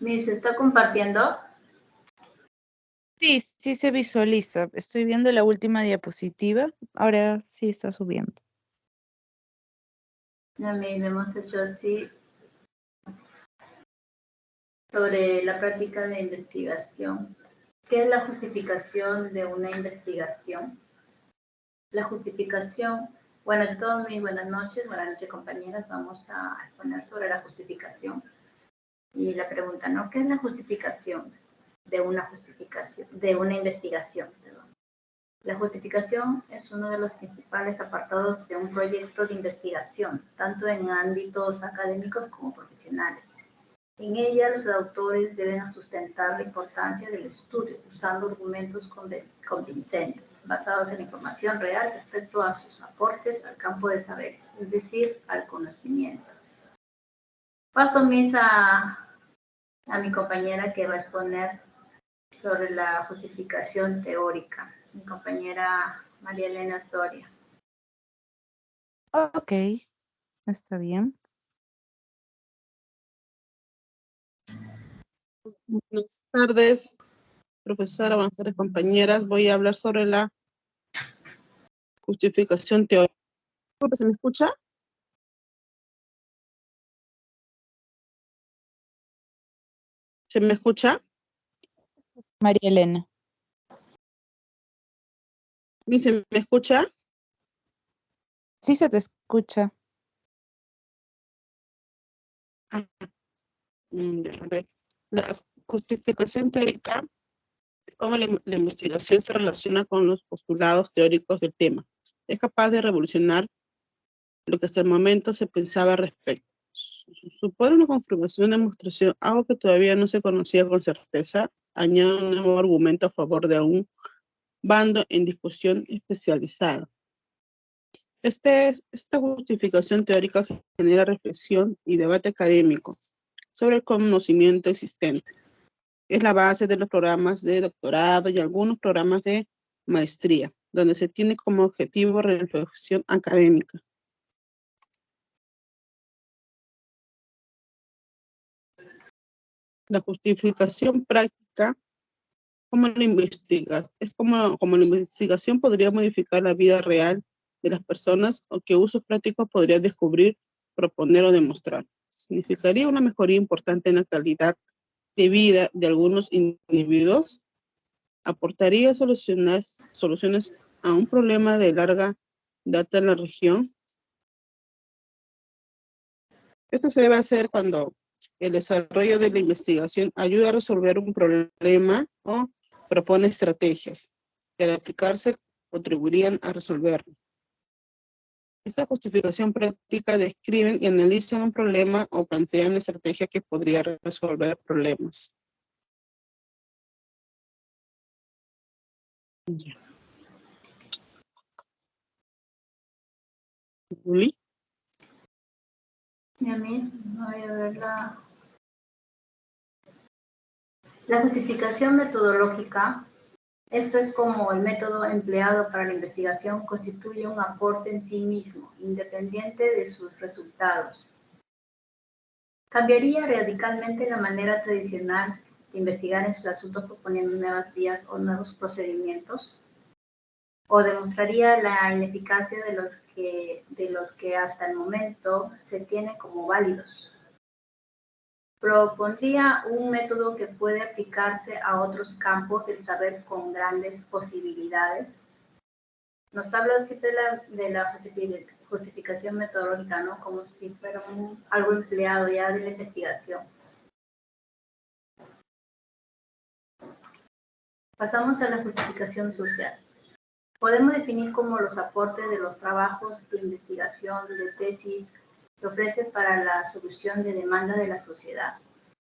Miss, ¿se está compartiendo? Sí, sí se visualiza. Estoy viendo la última diapositiva. Ahora sí está subiendo. Ya, Miss, lo hemos hecho así sobre la práctica de investigación. ¿Qué es la justificación de una investigación? La justificación, bueno, todos mis buenas noches compañeras, vamos a exponer sobre la justificación. Y la pregunta, ¿no? ¿Qué es la justificación de una investigación? Perdón. La justificación es uno de los principales apartados de un proyecto de investigación, tanto en ámbitos académicos como profesionales. En ella, los autores deben sustentar la importancia del estudio usando argumentos convincentes, basados en información real respecto a sus aportes al campo de saberes, es decir, al conocimiento. Paso a mi compañera que va a exponer sobre la justificación teórica, mi compañera María Elena Soria. Ok, está bien. Buenas tardes, profesora, buenas tardes, compañeras. Voy a hablar sobre la justificación teórica. ¿Se me escucha? ¿Se me escucha? María Elena. ¿Se me escucha? Sí se te escucha. A ver, la justificación teórica, cómo la investigación se relaciona con los postulados teóricos del tema. Es capaz de revolucionar lo que hasta el momento se pensaba al respecto. Supone una confirmación, una demostración, algo que todavía no se conocía con certeza, añade un nuevo argumento a favor de un bando en discusión especializada. Esta justificación teórica genera reflexión y debate académico sobre el conocimiento existente. Es la base de los programas de doctorado y algunos programas de maestría, donde se tiene como objetivo reflexión académica. La justificación práctica, como la investigación podría modificar la vida real de las personas o qué usos prácticos podría descubrir, proponer o demostrar. Significaría una mejoría importante en la calidad de vida de algunos individuos, aportaría soluciones a un problema de larga data en la región. Esto se debe hacer cuando el desarrollo de la investigación ayuda a resolver un problema o propone estrategias que al aplicarse contribuirían a resolverlo. Esta justificación práctica describen y analizan un problema o plantean estrategias que podría resolver problemas. Ya. ¿Juli? Ya, Miss, voy a ver la justificación metodológica. Esto es como el método empleado para la investigación constituye un aporte en sí mismo, independiente de sus resultados. Cambiaría radicalmente la manera tradicional de investigar en sus asuntos proponiendo nuevas vías o nuevos procedimientos, o demostraría la ineficacia de los que hasta el momento se tienen como válidos. Propondría un método que puede aplicarse a otros campos del saber con grandes posibilidades. Nos habla siempre de la justificación metodológica, ¿no? Como si fuera algo empleado ya de la investigación. Pasamos a la justificación social. Podemos definir como los aportes de los trabajos de investigación, de tesis, que ofrece para la solución de demanda de la sociedad,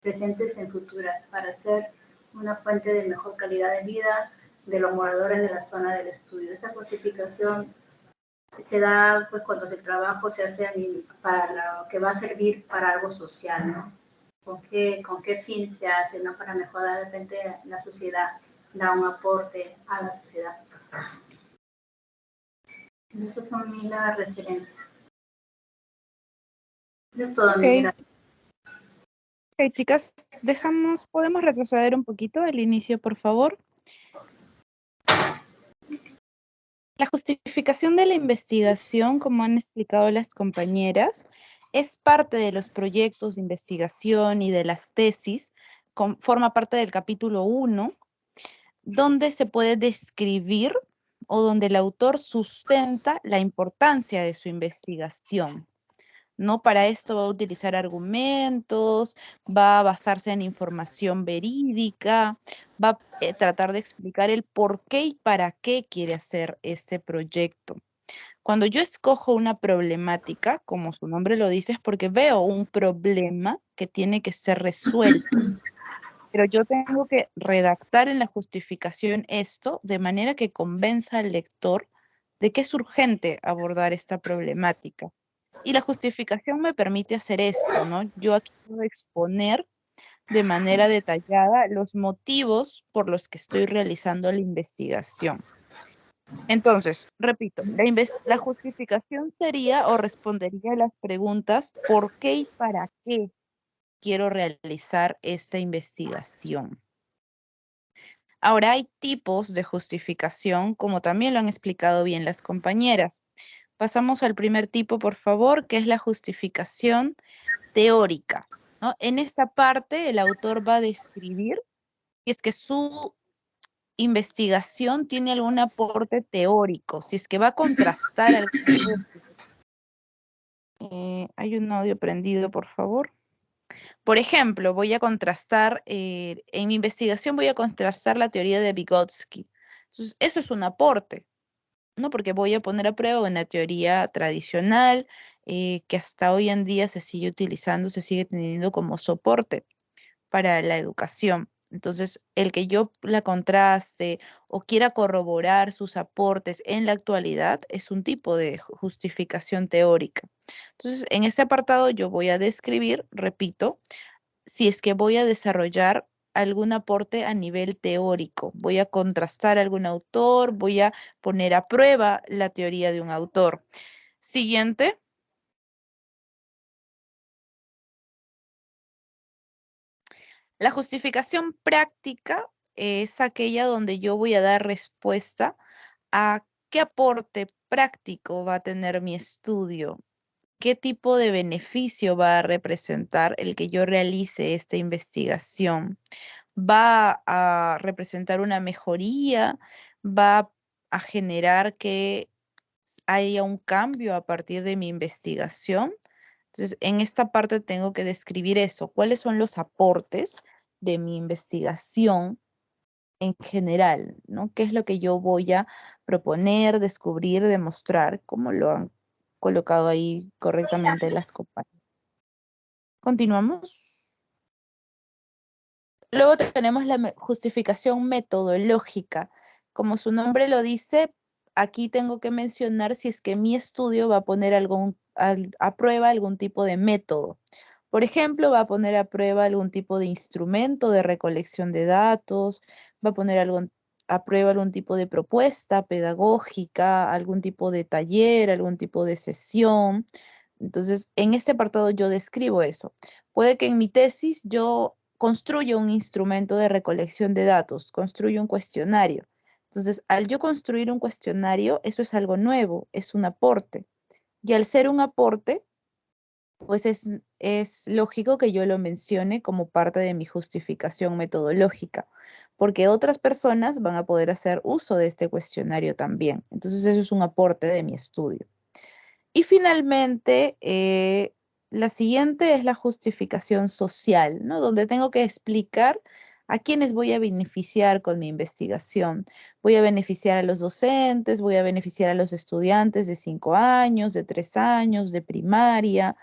presentes en futuras, para ser una fuente de mejor calidad de vida de los moradores de la zona del estudio. Esa justificación se da pues cuando el trabajo se hace para lo que va a servir para algo social, ¿no? ¿Con qué fin se hace, ¿no? Para mejorar de repente la sociedad, da un aporte a la sociedad. Esas son las referencias. Eso es todo, Ok. mi gracias. Ok, chicas, podemos retroceder un poquito al inicio, por favor. La justificación de la investigación, como han explicado las compañeras, es parte de los proyectos de investigación y de las tesis, forma parte del capítulo 1, donde se puede describir o donde el autor sustenta la importancia de su investigación, ¿no? Para esto va a utilizar argumentos, va a basarse en información verídica, va a tratar de explicar el por qué y para qué quiere hacer este proyecto. Cuando yo escojo una problemática, como su nombre lo dice, es porque veo un problema que tiene que ser resuelto. Pero yo tengo que redactar en la justificación esto de manera que convenza al lector de que es urgente abordar esta problemática. Y la justificación me permite hacer esto, ¿no? Yo aquí puedo exponer de manera detallada los motivos por los que estoy realizando la investigación. Entonces, repito, la justificación sería o respondería a las preguntas ¿por qué y para qué quiero realizar esta investigación? Ahora hay tipos de justificación, como también lo han explicado bien las compañeras. Pasamos al primer tipo, por favor, que es la justificación teórica, ¿no? En esta parte, el autor va a describir si es que su investigación tiene algún aporte teórico, si es que va a contrastar algún... hay un audio prendido, por favor. Por ejemplo, voy a contrastar, en mi investigación voy a contrastar la teoría de Vygotsky. Entonces, eso es un aporte, ¿no? Porque voy a poner a prueba una teoría tradicional que hasta hoy en día se sigue utilizando, se sigue teniendo como soporte para la educación. Entonces, el que yo la contraste o quiera corroborar sus aportes en la actualidad es un tipo de justificación teórica. Entonces, en ese apartado yo voy a describir, repito, si es que voy a desarrollar algún aporte a nivel teórico, voy a contrastar algún autor, voy a poner a prueba la teoría de un autor. Siguiente. La justificación práctica es aquella donde yo voy a dar respuesta a qué aporte práctico va a tener mi estudio, qué tipo de beneficio va a representar el que yo realice esta investigación. Va a representar una mejoría, va a generar que haya un cambio a partir de mi investigación. Entonces, en esta parte tengo que describir eso, cuáles son los aportes de mi investigación en general, ¿no? ¿Qué es lo que yo voy a proponer, descubrir, demostrar, como lo han colocado ahí correctamente las compañeras? Continuamos. Luego tenemos la justificación metodológica. Como su nombre lo dice, aquí tengo que mencionar si es que mi estudio va a poner a prueba algún tipo de método. Por ejemplo, va a poner a prueba algún tipo de instrumento de recolección de datos, va a poner a prueba algún tipo de propuesta pedagógica, algún tipo de taller, algún tipo de sesión. Entonces, en este apartado yo describo eso. Puede que en mi tesis yo construya un instrumento de recolección de datos, construyo un cuestionario. Entonces, al yo construir un cuestionario, eso es algo nuevo, es un aporte. Y al ser un aporte, pues es lógico que yo lo mencione como parte de mi justificación metodológica, porque otras personas van a poder hacer uso de este cuestionario también. Entonces, eso es un aporte de mi estudio. Y finalmente, la siguiente es la justificación social, ¿no? Donde tengo que explicar a quiénes voy a beneficiar con mi investigación. Voy a beneficiar a los docentes, voy a beneficiar a los estudiantes de 5 años, de 3 años, de primaria,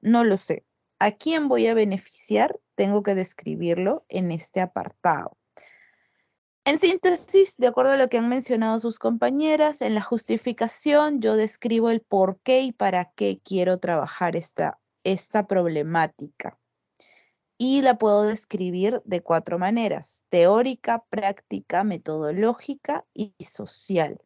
no lo sé. ¿A quién voy a beneficiar? Tengo que describirlo en este apartado. En síntesis, de acuerdo a lo que han mencionado sus compañeras, en la justificación yo describo el por qué y para qué quiero trabajar esta problemática. Y la puedo describir de 4 maneras: teórica, práctica, metodológica y social.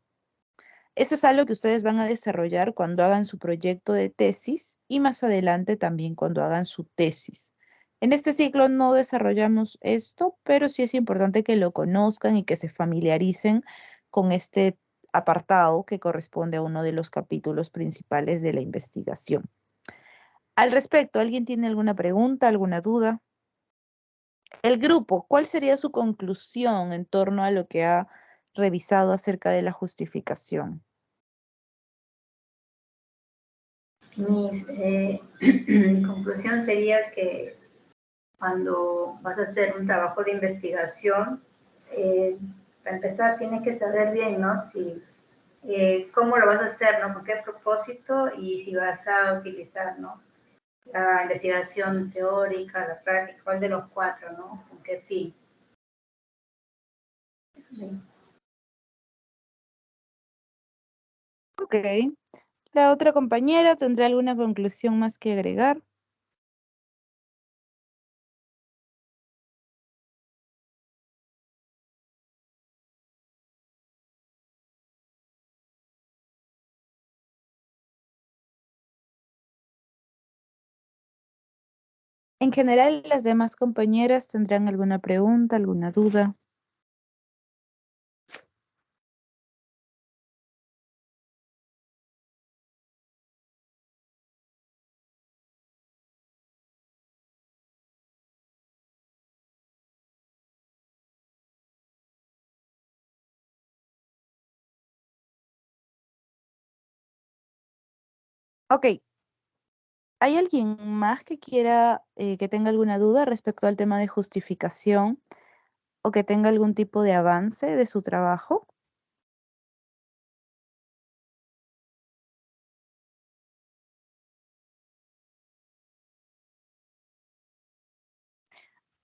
Eso es algo que ustedes van a desarrollar cuando hagan su proyecto de tesis y más adelante también cuando hagan su tesis. En este ciclo no desarrollamos esto, pero sí es importante que lo conozcan y que se familiaricen con este apartado que corresponde a uno de los capítulos principales de la investigación. Al respecto, ¿alguien tiene alguna pregunta, alguna duda? El grupo, ¿cuál sería su conclusión en torno a lo que ha revisado acerca de la justificación? Mi conclusión sería que cuando vas a hacer un trabajo de investigación, para empezar tienes que saber bien, ¿no? Si, cómo lo vas a hacer, ¿no? Con qué propósito y si vas a utilizar, ¿no? La investigación teórica, la práctica, cuál de los cuatro, ¿no? ¿Con qué fin? Ok. ¿La otra compañera tendrá alguna conclusión más que agregar? En general, las demás compañeras tendrán alguna pregunta, alguna duda. Ok. ¿Hay alguien más que quiera, que tenga alguna duda respecto al tema de justificación o que tenga algún tipo de avance de su trabajo?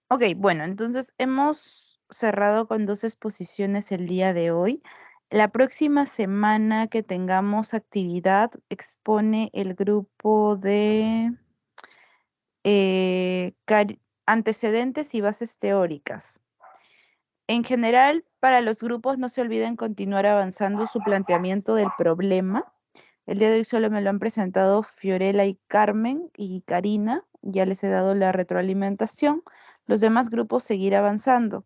Ok, bueno, entonces hemos cerrado con 2 exposiciones el día de hoy. La próxima semana que tengamos actividad expone el grupo de antecedentes y bases teóricas. En general, para los grupos no se olviden continuar avanzando su planteamiento del problema. El día de hoy solo me lo han presentado Fiorella y Carmen y Karina. Ya les he dado la retroalimentación. Los demás grupos seguir avanzando.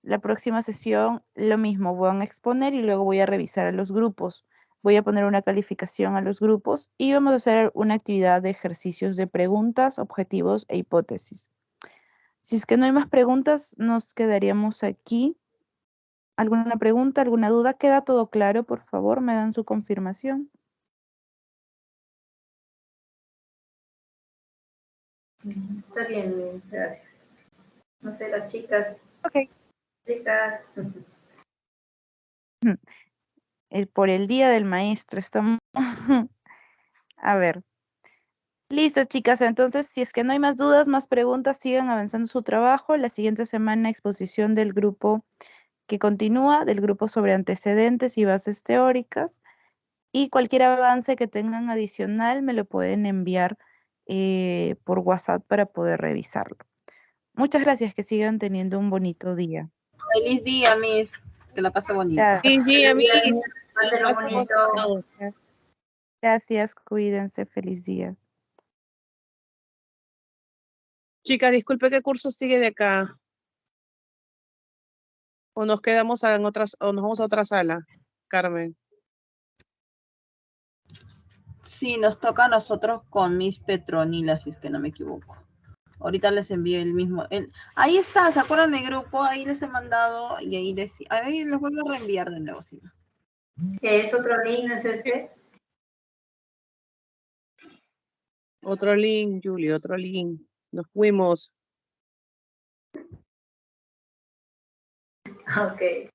La próxima sesión lo mismo, voy a exponer y luego voy a revisar a los grupos. Voy a poner una calificación a los grupos y vamos a hacer una actividad de ejercicios de preguntas, objetivos e hipótesis. Si es que no hay más preguntas, nos quedaríamos aquí. ¿Alguna pregunta, alguna duda? ¿Queda todo claro? Por favor, me dan su confirmación. Está bien, gracias. No sé, las chicas. Ok. Chicas. Por el Día del Maestro estamos... A ver. Listo, chicas. Entonces, si es que no hay más dudas, más preguntas, sigan avanzando su trabajo. La siguiente semana, exposición del grupo que continúa, del grupo sobre antecedentes y bases teóricas. Y cualquier avance que tengan adicional me lo pueden enviar por WhatsApp para poder revisarlo. Muchas gracias, que sigan teniendo un bonito día. Feliz día, Miss. Que la pase bonito. Gracias, Sí, sí, amigos. Páselo Pasemos bonito. todos. gracias, cuídense, feliz día. Chicas, disculpe, ¿qué curso sigue de acá? ¿O nos quedamos en otras, o nos vamos a otra sala, Carmen? Sí, nos toca a nosotros con Miss Petronila, si es que no me equivoco. Ahorita les envío el mismo. Ahí está, ¿se acuerdan del grupo? Ahí les he mandado y ahí decía. Ahí les vuelvo a reenviar de nuevo, sí. ¿Es otro link? ¿No es este? Otro link, Julie, otro link. Nos fuimos. Ok.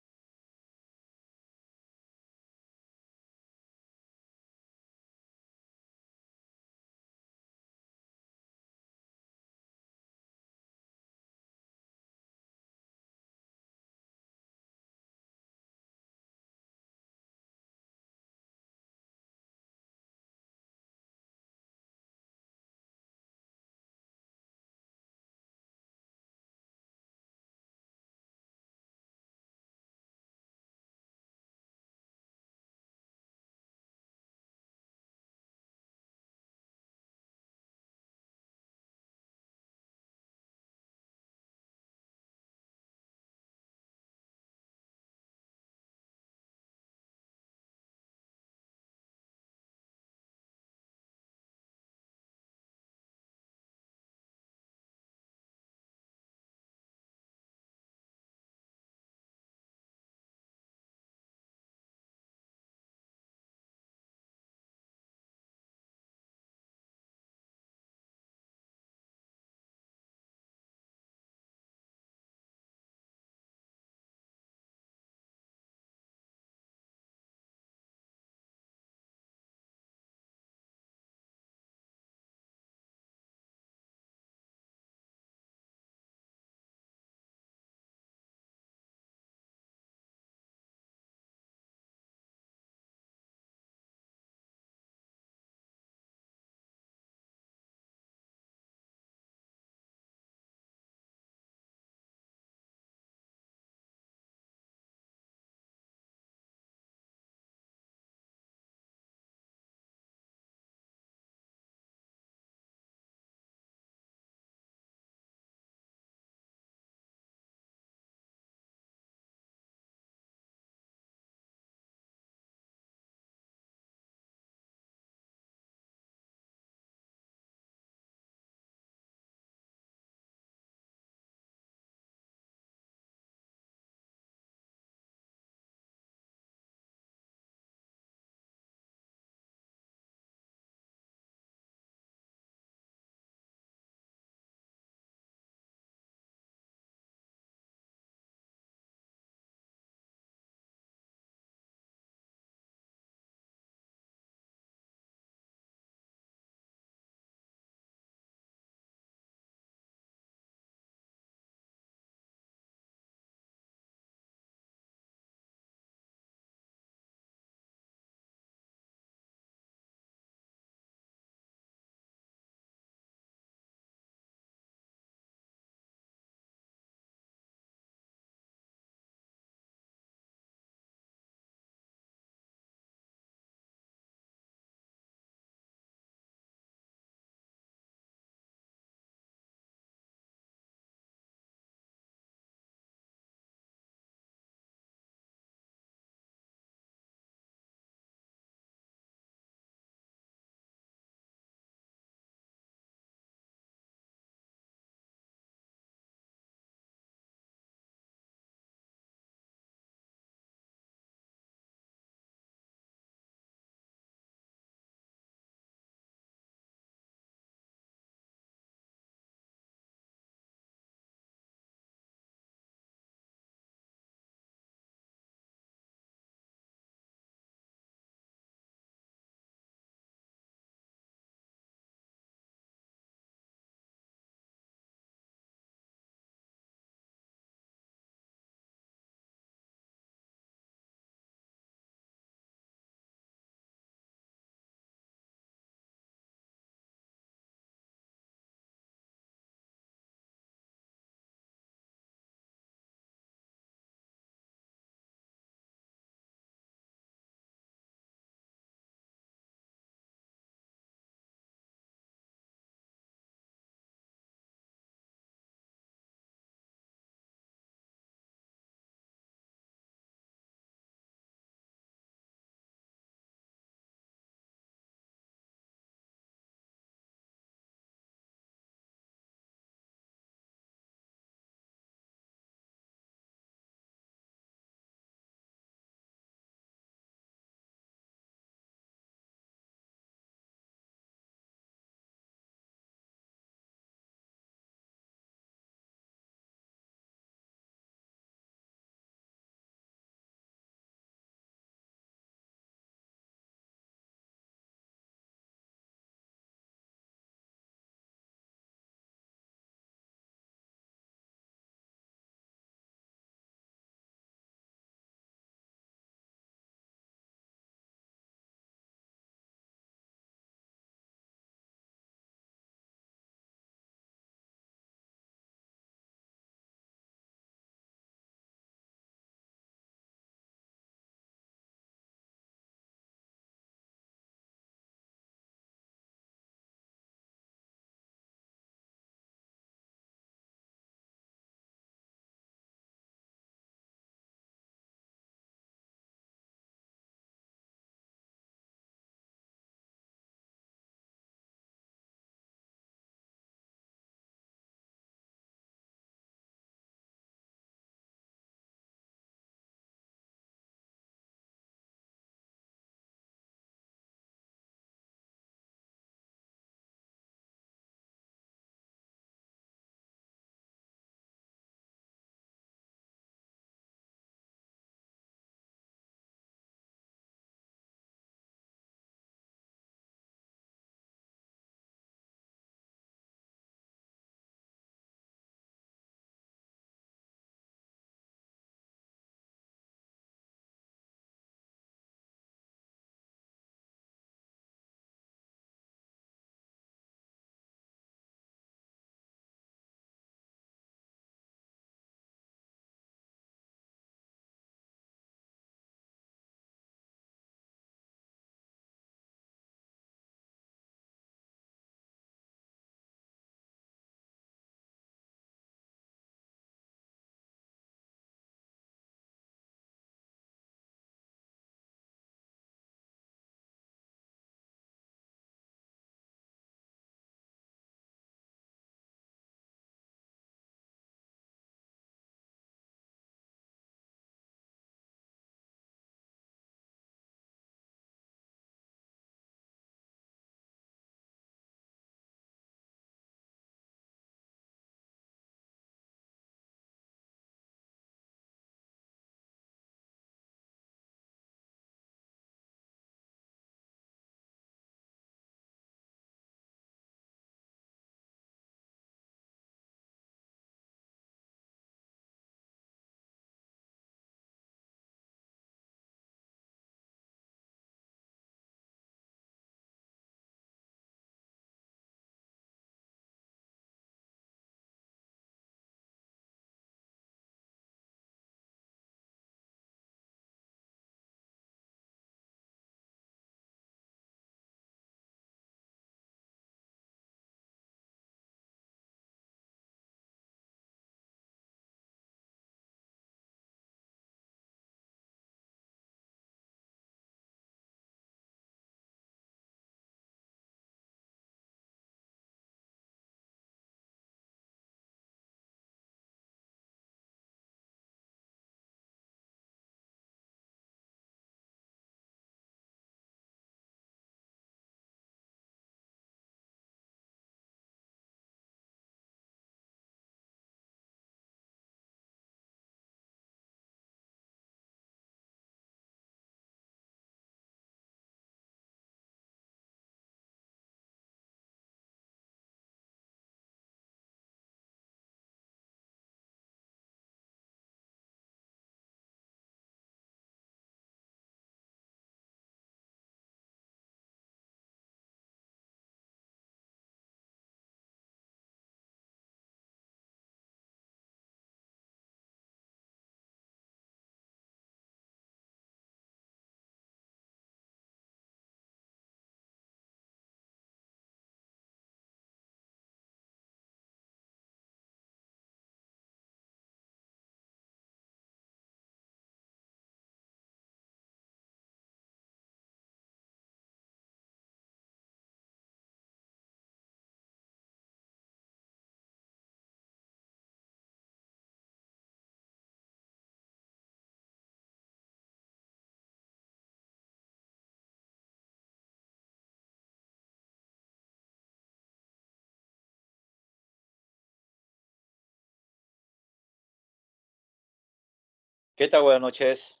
¿Qué tal? Buenas noches.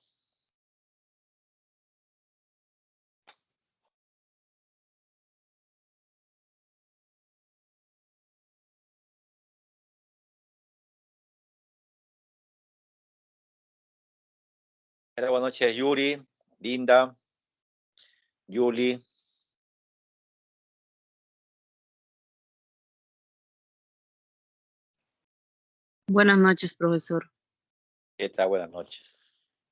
¿Qué tal? Buenas noches, Yuri, Linda, Yuli. Buenas noches, profesor. ¿Qué tal? Buenas noches.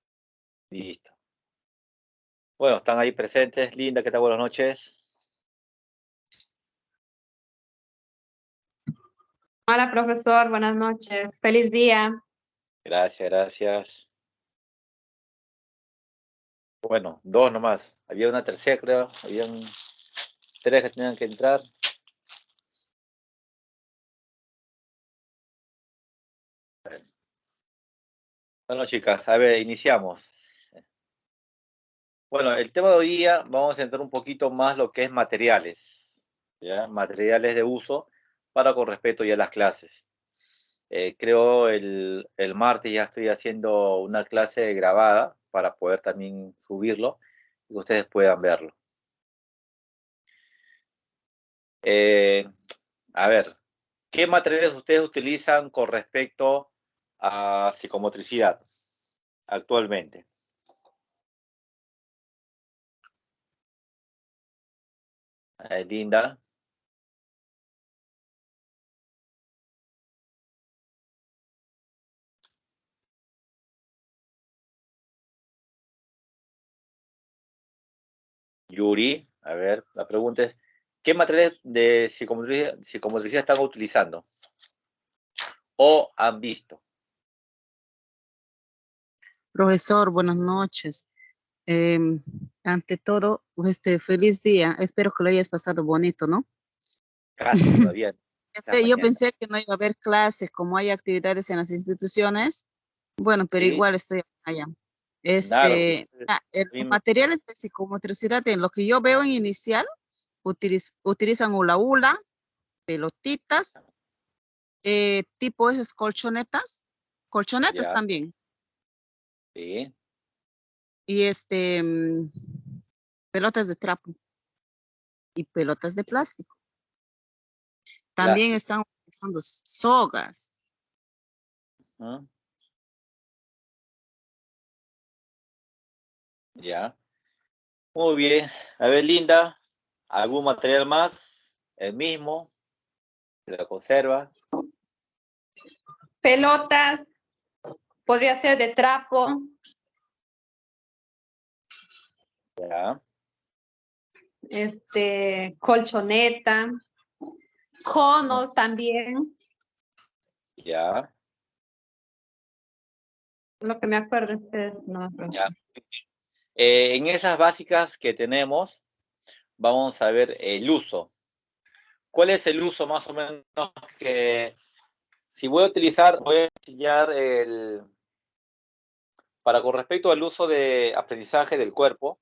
Listo. Bueno, están ahí presentes. Linda, ¿qué tal? Buenas noches. Hola, profesor, buenas noches. Feliz día. Gracias, gracias. Bueno, dos nomás. Había una tercera, creo. Habían tres que tenían que entrar. Bueno, chicas, a ver, iniciamos. Bueno, el tema de hoy día vamos a entrar un poquito más lo que es materiales, ¿ya? Materiales de uso para con respecto ya a las clases. Creo el martes ya estoy haciendo una clase grabada para poder también subirlo y que ustedes puedan verlo. A ver, ¿qué materiales ustedes utilizan con respecto a psicomotricidad actualmente? Linda. Yuri, a ver, la pregunta es, ¿qué materiales de psicomotricidad están utilizando o han visto? Profesor, buenas noches. Ante todo, feliz día. Espero que lo hayas pasado bonito, ¿no? Casi todavía, esta Yo mañana. pensé que no iba a haber clases, como hay actividades en las instituciones. Bueno, pero Sí, igual estoy allá. claro. Los materiales de psicomotricidad, en lo que yo veo en inicial, utilizan hula hula, pelotitas, tipo esas colchonetas Ya, también. sí, Y pelotas de trapo y pelotas de plástico. También plástico. están utilizando sogas. ¿No? Ya, muy bien. A ver, Linda, ¿algún material más? El mismo, de la conserva. Pelotas, podría ser de trapo, Ya, colchoneta, conos también, ya, lo que me acuerdo no, ya. En esas básicas que tenemos, vamos a ver el uso. ¿Cuál es el uso más o menos que, si voy a enseñar para con respecto al uso de aprendizaje del cuerpo,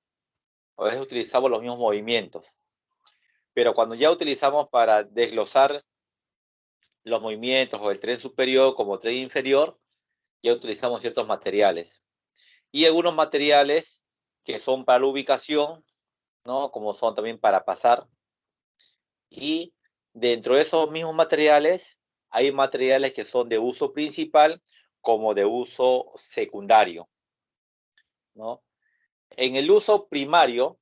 a veces utilizamos los mismos movimientos, pero cuando ya utilizamos para desglosar los movimientos o el tren superior como tren inferior, ya utilizamos ciertos materiales. Y algunos materiales que son para la ubicación, ¿no? Como son también para pasar. Y dentro de esos mismos materiales, hay materiales que son de uso principal como de uso secundario, ¿no? En el uso primario,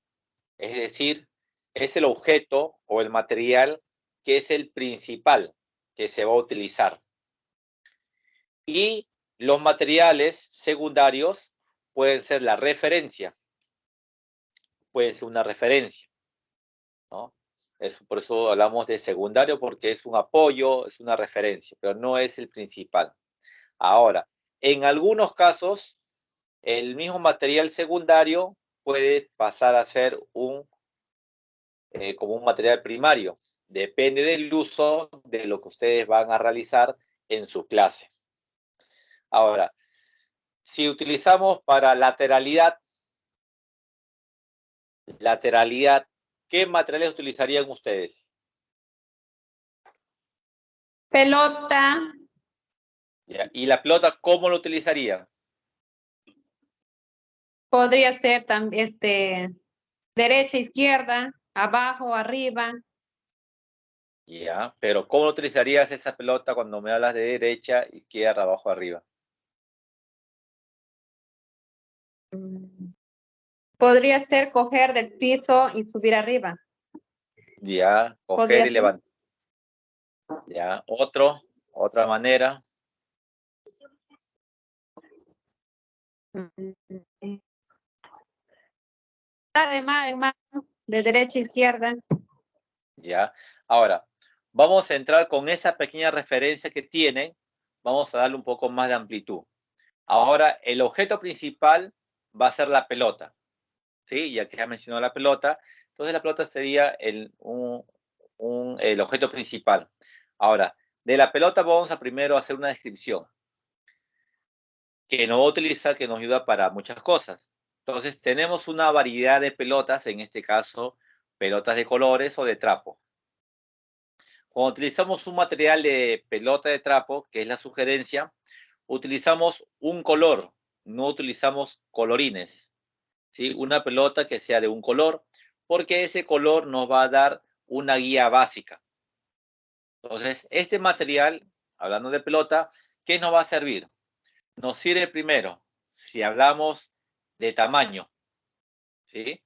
es decir, es el objeto o el material que es el principal que se va a utilizar. Y los materiales secundarios pueden ser la referencia, pueden ser una referencia, ¿no? Por eso hablamos de secundario, porque es un apoyo, es una referencia, pero no es el principal. Ahora, en algunos casos, el mismo material secundario puede pasar a ser como un material primario. Depende del uso de lo que ustedes van a realizar en su clase. Ahora, si utilizamos para lateralidad, ¿qué materiales utilizarían ustedes? pelota, ¿Ya? ¿Y la pelota cómo lo utilizarían? Podría ser también derecha, izquierda, abajo, arriba. Ya, pero ¿cómo utilizarías esa pelota cuando me hablas de derecha, izquierda, abajo, arriba? Podría ser coger del piso y subir arriba. Ya, coger ¿Podría y ser? levantar. Ya, otra manera. Además, de derecha a izquierda. Ya, ahora, vamos a entrar con esa pequeña referencia que tienen. Vamos a darle un poco más de amplitud. Ahora, el objeto principal va a ser la pelota. ¿Sí? Ya que ya mencionó la pelota. Entonces, la pelota sería el objeto principal. Ahora, de la pelota vamos a primero hacer una descripción que nos va a utilizar, que nos ayuda para muchas cosas. Entonces, tenemos una variedad de pelotas, en este caso, pelotas de colores o de trapo. Cuando utilizamos un material de pelota de trapo, que es la sugerencia, utilizamos un color, no utilizamos colorines, ¿sí? Una pelota que sea de un color, porque ese color nos va a dar una guía básica. Entonces, este material, hablando de pelota, ¿qué nos va a servir? Nos sirve primero, si hablamos de tamaño, ¿sí?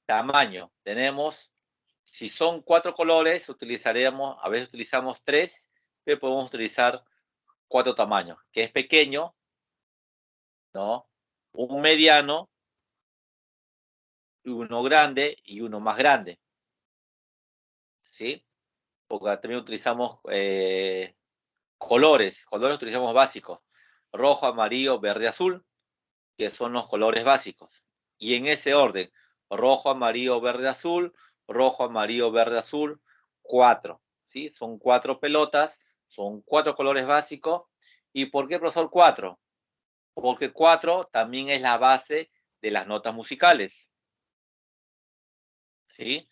Tamaño, tenemos, si son 4 colores, utilizaremos, a veces utilizamos 3, pero podemos utilizar 4 tamaños, que es pequeño, ¿no? Un mediano, uno grande y uno más grande, ¿sí? Porque también utilizamos colores utilizamos básicos, rojo, amarillo, verde, azul, que son los colores básicos. Y en ese orden, rojo, amarillo, verde, azul, rojo, amarillo, verde, azul, 4, ¿sí? Son 4 pelotas, son 4 colores básicos. ¿Y por qué, profesor, 4? Porque 4 también es la base de las notas musicales, ¿sí?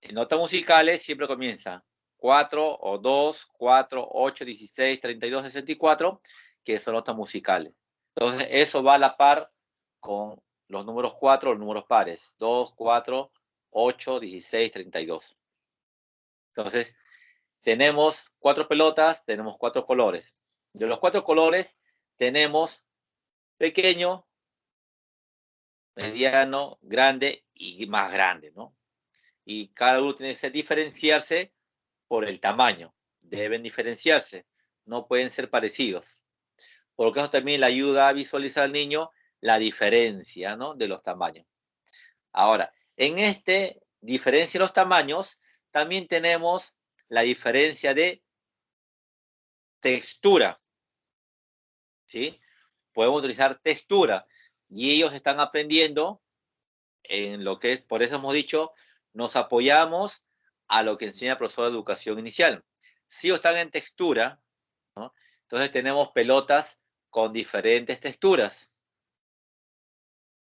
En notas musicales siempre comienza 4 o 2, 4, 8, 16, 32, 64, que son notas musicales. Entonces, eso va a la par con los números 4, los números pares. 2, 4, 8, 16, 32. Entonces, tenemos 4 pelotas, tenemos 4 colores. De los 4 colores, tenemos pequeño, mediano, grande y más grande, ¿no? Y cada uno tiene que diferenciarse por el tamaño. Deben diferenciarse. No pueden ser parecidos. Porque eso también le ayuda a visualizar al niño la diferencia, ¿no? De los tamaños. Ahora, en diferencia de los tamaños, también tenemos la diferencia de textura, ¿sí? Podemos utilizar textura y ellos están aprendiendo en lo que es, por eso hemos dicho, nos apoyamos a lo que enseña el profesor de educación inicial. Si están en textura, ¿no? Entonces tenemos pelotas con diferentes texturas,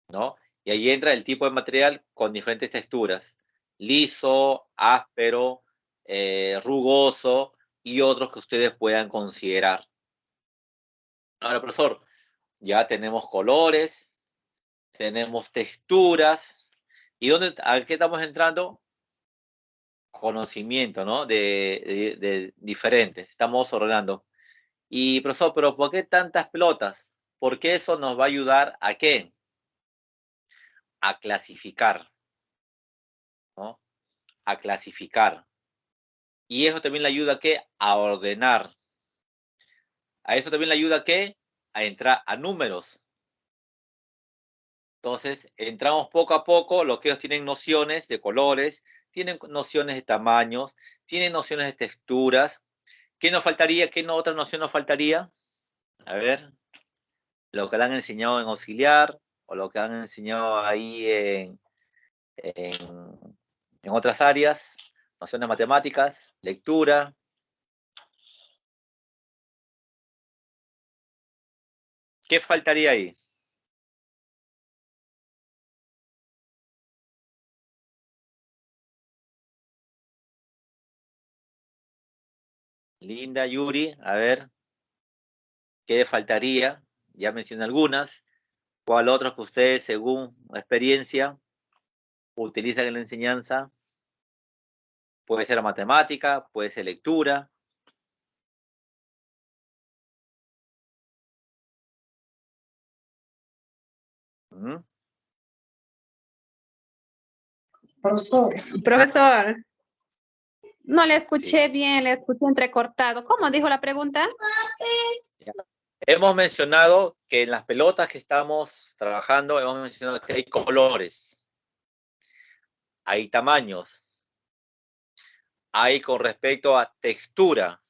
¿no? Y ahí entra el tipo de material con diferentes texturas. Liso, áspero, rugoso y otros que ustedes puedan considerar. Ahora, profesor, ya tenemos colores, tenemos texturas. ¿Y a qué estamos entrando? Conocimiento, ¿no? De diferentes. Estamos ordenando. Y, profesor, ¿pero por qué tantas pelotas? Porque eso nos va a ayudar ¿a qué? A clasificar, ¿no? A clasificar. Y eso también le ayuda ¿a qué? A ordenar. A eso también le ayuda ¿a qué? A entrar a números. Entonces, entramos poco a poco, lo que ellos tienen nociones de colores, tienen nociones de tamaños, tienen nociones de texturas. ¿Qué nos faltaría? ¿Qué otra noción nos faltaría? A ver, lo que le han enseñado en auxiliar o lo que han enseñado ahí en, en otras áreas, nociones matemáticas, lectura. ¿Qué faltaría ahí? Linda, Yuri, a ver, ¿qué faltaría? Ya mencioné algunas. ¿Cuál otro que ustedes, según experiencia, utilizan en la enseñanza? Puede ser matemática, puede ser lectura. ¿Mm? Profesor, no le Sí. escuché bien, le escuché entrecortado. ¿Cómo dijo la pregunta? Hemos mencionado que en las pelotas que estamos trabajando, hemos mencionado que hay colores, hay tamaños, hay con respecto a textura.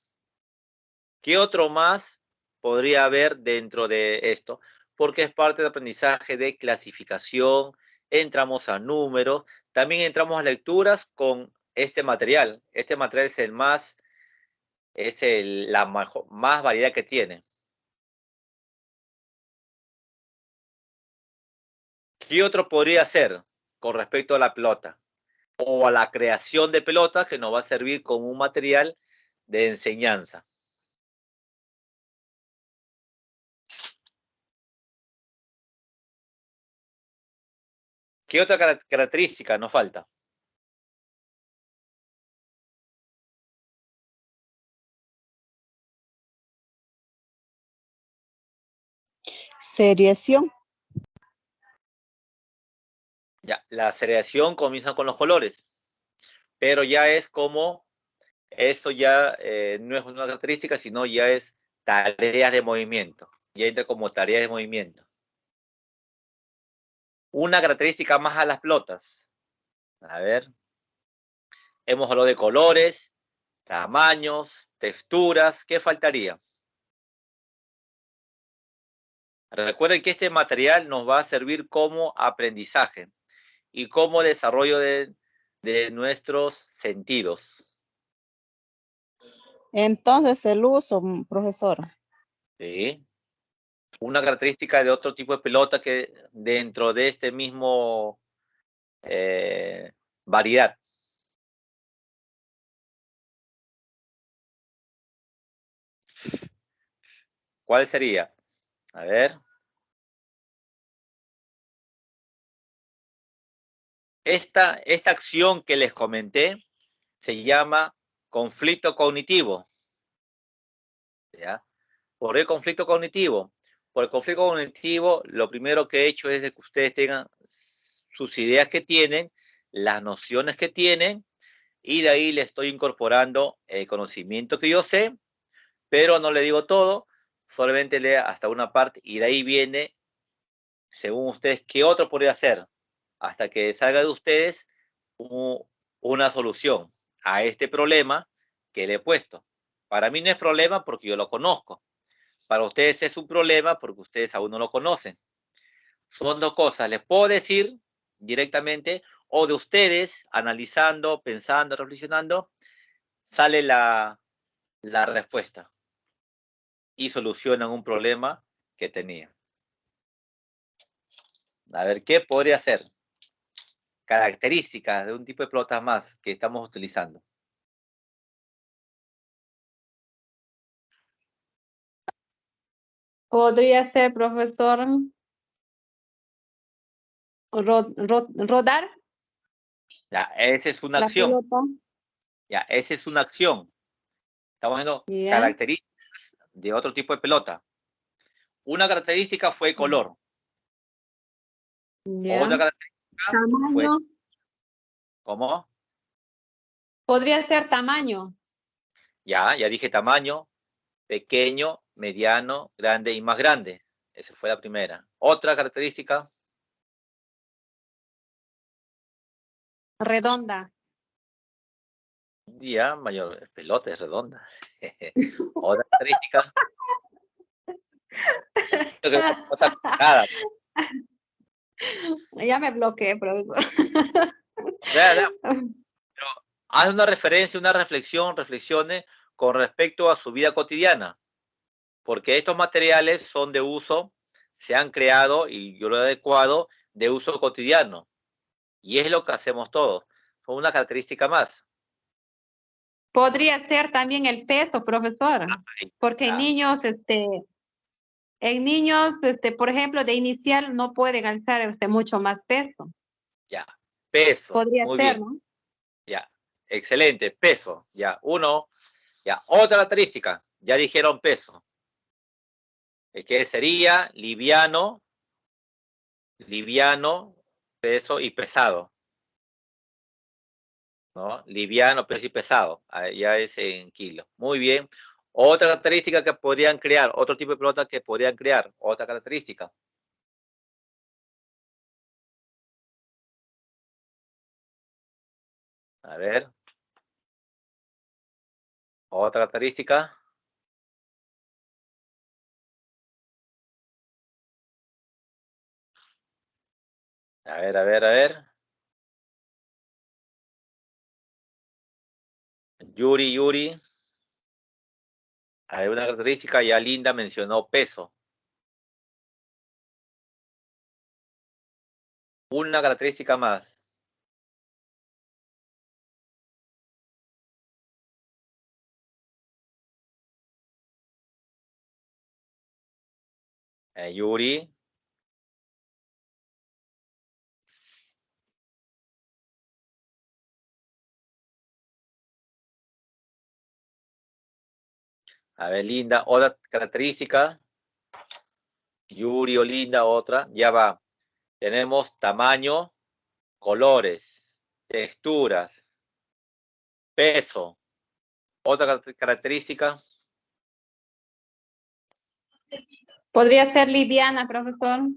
¿Qué otro más podría haber dentro de esto? Porque es parte del aprendizaje de clasificación, entramos a números, también entramos a lecturas con este material. Este material es el más, la más variedad que tiene. ¿Qué otro podría ser con respecto a la pelota? O a la creación de pelotas que nos va a servir como un material de enseñanza. ¿Qué otra característica nos falta? Seriación. Ya, la seriación comienza con los colores, pero ya es como, eso ya no es una característica, sino ya es tareas de movimiento. Ya entra como tareas de movimiento. Una característica más a las pelotas. A ver. Hemos hablado de colores, tamaños, texturas. ¿Qué faltaría? Recuerden que este material nos va a servir como aprendizaje y como desarrollo de nuestros sentidos. Entonces, el uso, profesor. ¿Sí? Una característica de otro tipo de pelota que dentro de este mismo variedad. ¿Cuál sería? A ver. Esta acción que les comenté se llama conflicto cognitivo. ¿Ya? ¿Por qué conflicto cognitivo? Por el conflicto cognitivo, lo primero que he hecho es de que ustedes tengan sus ideas que tienen, las nociones que tienen, y de ahí le estoy incorporando el conocimiento que yo sé, pero no le digo todo, solamente lea hasta una parte, y de ahí viene, según ustedes, qué otro podría hacer, hasta que salga de ustedes una solución a este problema que le he puesto. Para mí no es problema porque yo lo conozco. Para ustedes es un problema porque ustedes aún no lo conocen. Son dos cosas. Les puedo decir directamente, o de ustedes, analizando, pensando, reflexionando, sale la respuesta y solucionan un problema que tenía. A ver, ¿qué podría ser? Características de un tipo de pelotas más que estamos utilizando. Podría ser, profesor, rodar Ya, esa es una la acción. pelota. Ya, esa es una acción. Estamos viendo Ya. características de otro tipo de pelota. Una característica fue color. Ya. Otra característica fue, Tamaño. ¿cómo? Podría ser tamaño. Ya dije tamaño, pequeño, mediano, grande y más grande. Esa fue la primera. Otra característica, Redonda. ya, mayor, pelota es redonda. Otra característica, pelota cuadrada. Ya me bloqueé, profesor. Pero haz una referencia, una reflexión, reflexione con respecto a su vida cotidiana, porque estos materiales son de uso, se han creado y yo lo he adecuado de uso cotidiano, y es lo que hacemos todos. Son una característica más. Podría ser también el peso, profesor, porque hay Ah, niños, En niños, por ejemplo, de inicial no pueden alzar mucho más peso. Ya. Peso. Podría Muy ser, bien. ¿no? Ya. Excelente. Peso. Ya. Uno. Ya. Otra característica. Ya dijeron peso. Que sería liviano, peso y pesado. ¿No? Liviano, peso y pesado. Ya es en kilos. Muy bien. Otra característica que podrían crear, otro tipo de pelota que podrían crear, otra característica. A ver. Otra característica. A ver, a ver, a ver. Yuri. Hay una característica, ya Linda mencionó peso. Una característica más. Yuri. A ver, Linda, otra característica. Yuri o Linda, otra. Ya va. Tenemos tamaño, colores, texturas, peso. Otra característica. Podría ser liviana, profesor.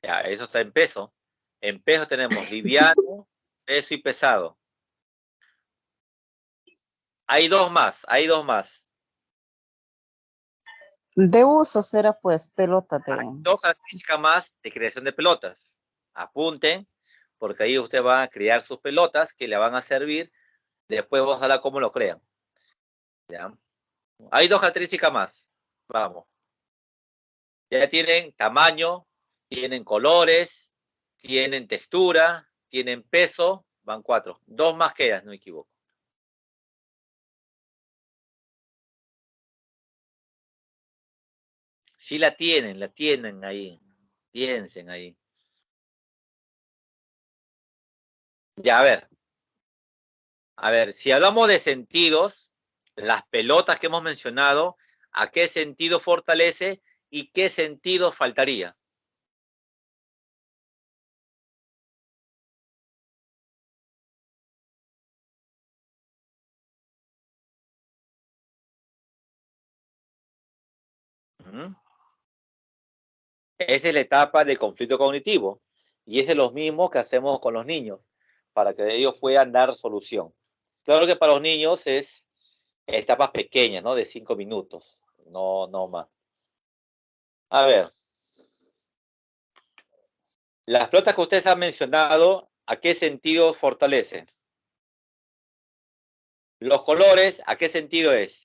Ya, eso está en peso. En peso tenemos liviano, peso y pesado. Hay dos más. De uso será pues pelota Hay de... dos características más de creación de pelotas. Apunten, porque ahí usted va a crear sus pelotas que le van a servir. Después vamos a hablar cómo lo crean. ¿Ya? Hay dos características más. Vamos. Ya tienen tamaño, tienen colores, tienen textura, tienen peso. Van 4. Dos más que ellas, no me equivoco. Sí la tienen ahí. Piensen ahí. Ya, a ver. A ver, si hablamos de sentidos, las pelotas que hemos mencionado, ¿a qué sentido fortalece y qué sentido faltaría? ¿Mm? Esa es la etapa de conflicto cognitivo y ese es lo mismo que hacemos con los niños para que ellos puedan dar solución. Claro que para los niños es etapas pequeñas, ¿no? De 5 minutos, no más. A ver, las pelotas que ustedes han mencionado, ¿a qué sentido fortalece? Los colores, ¿a qué sentido es?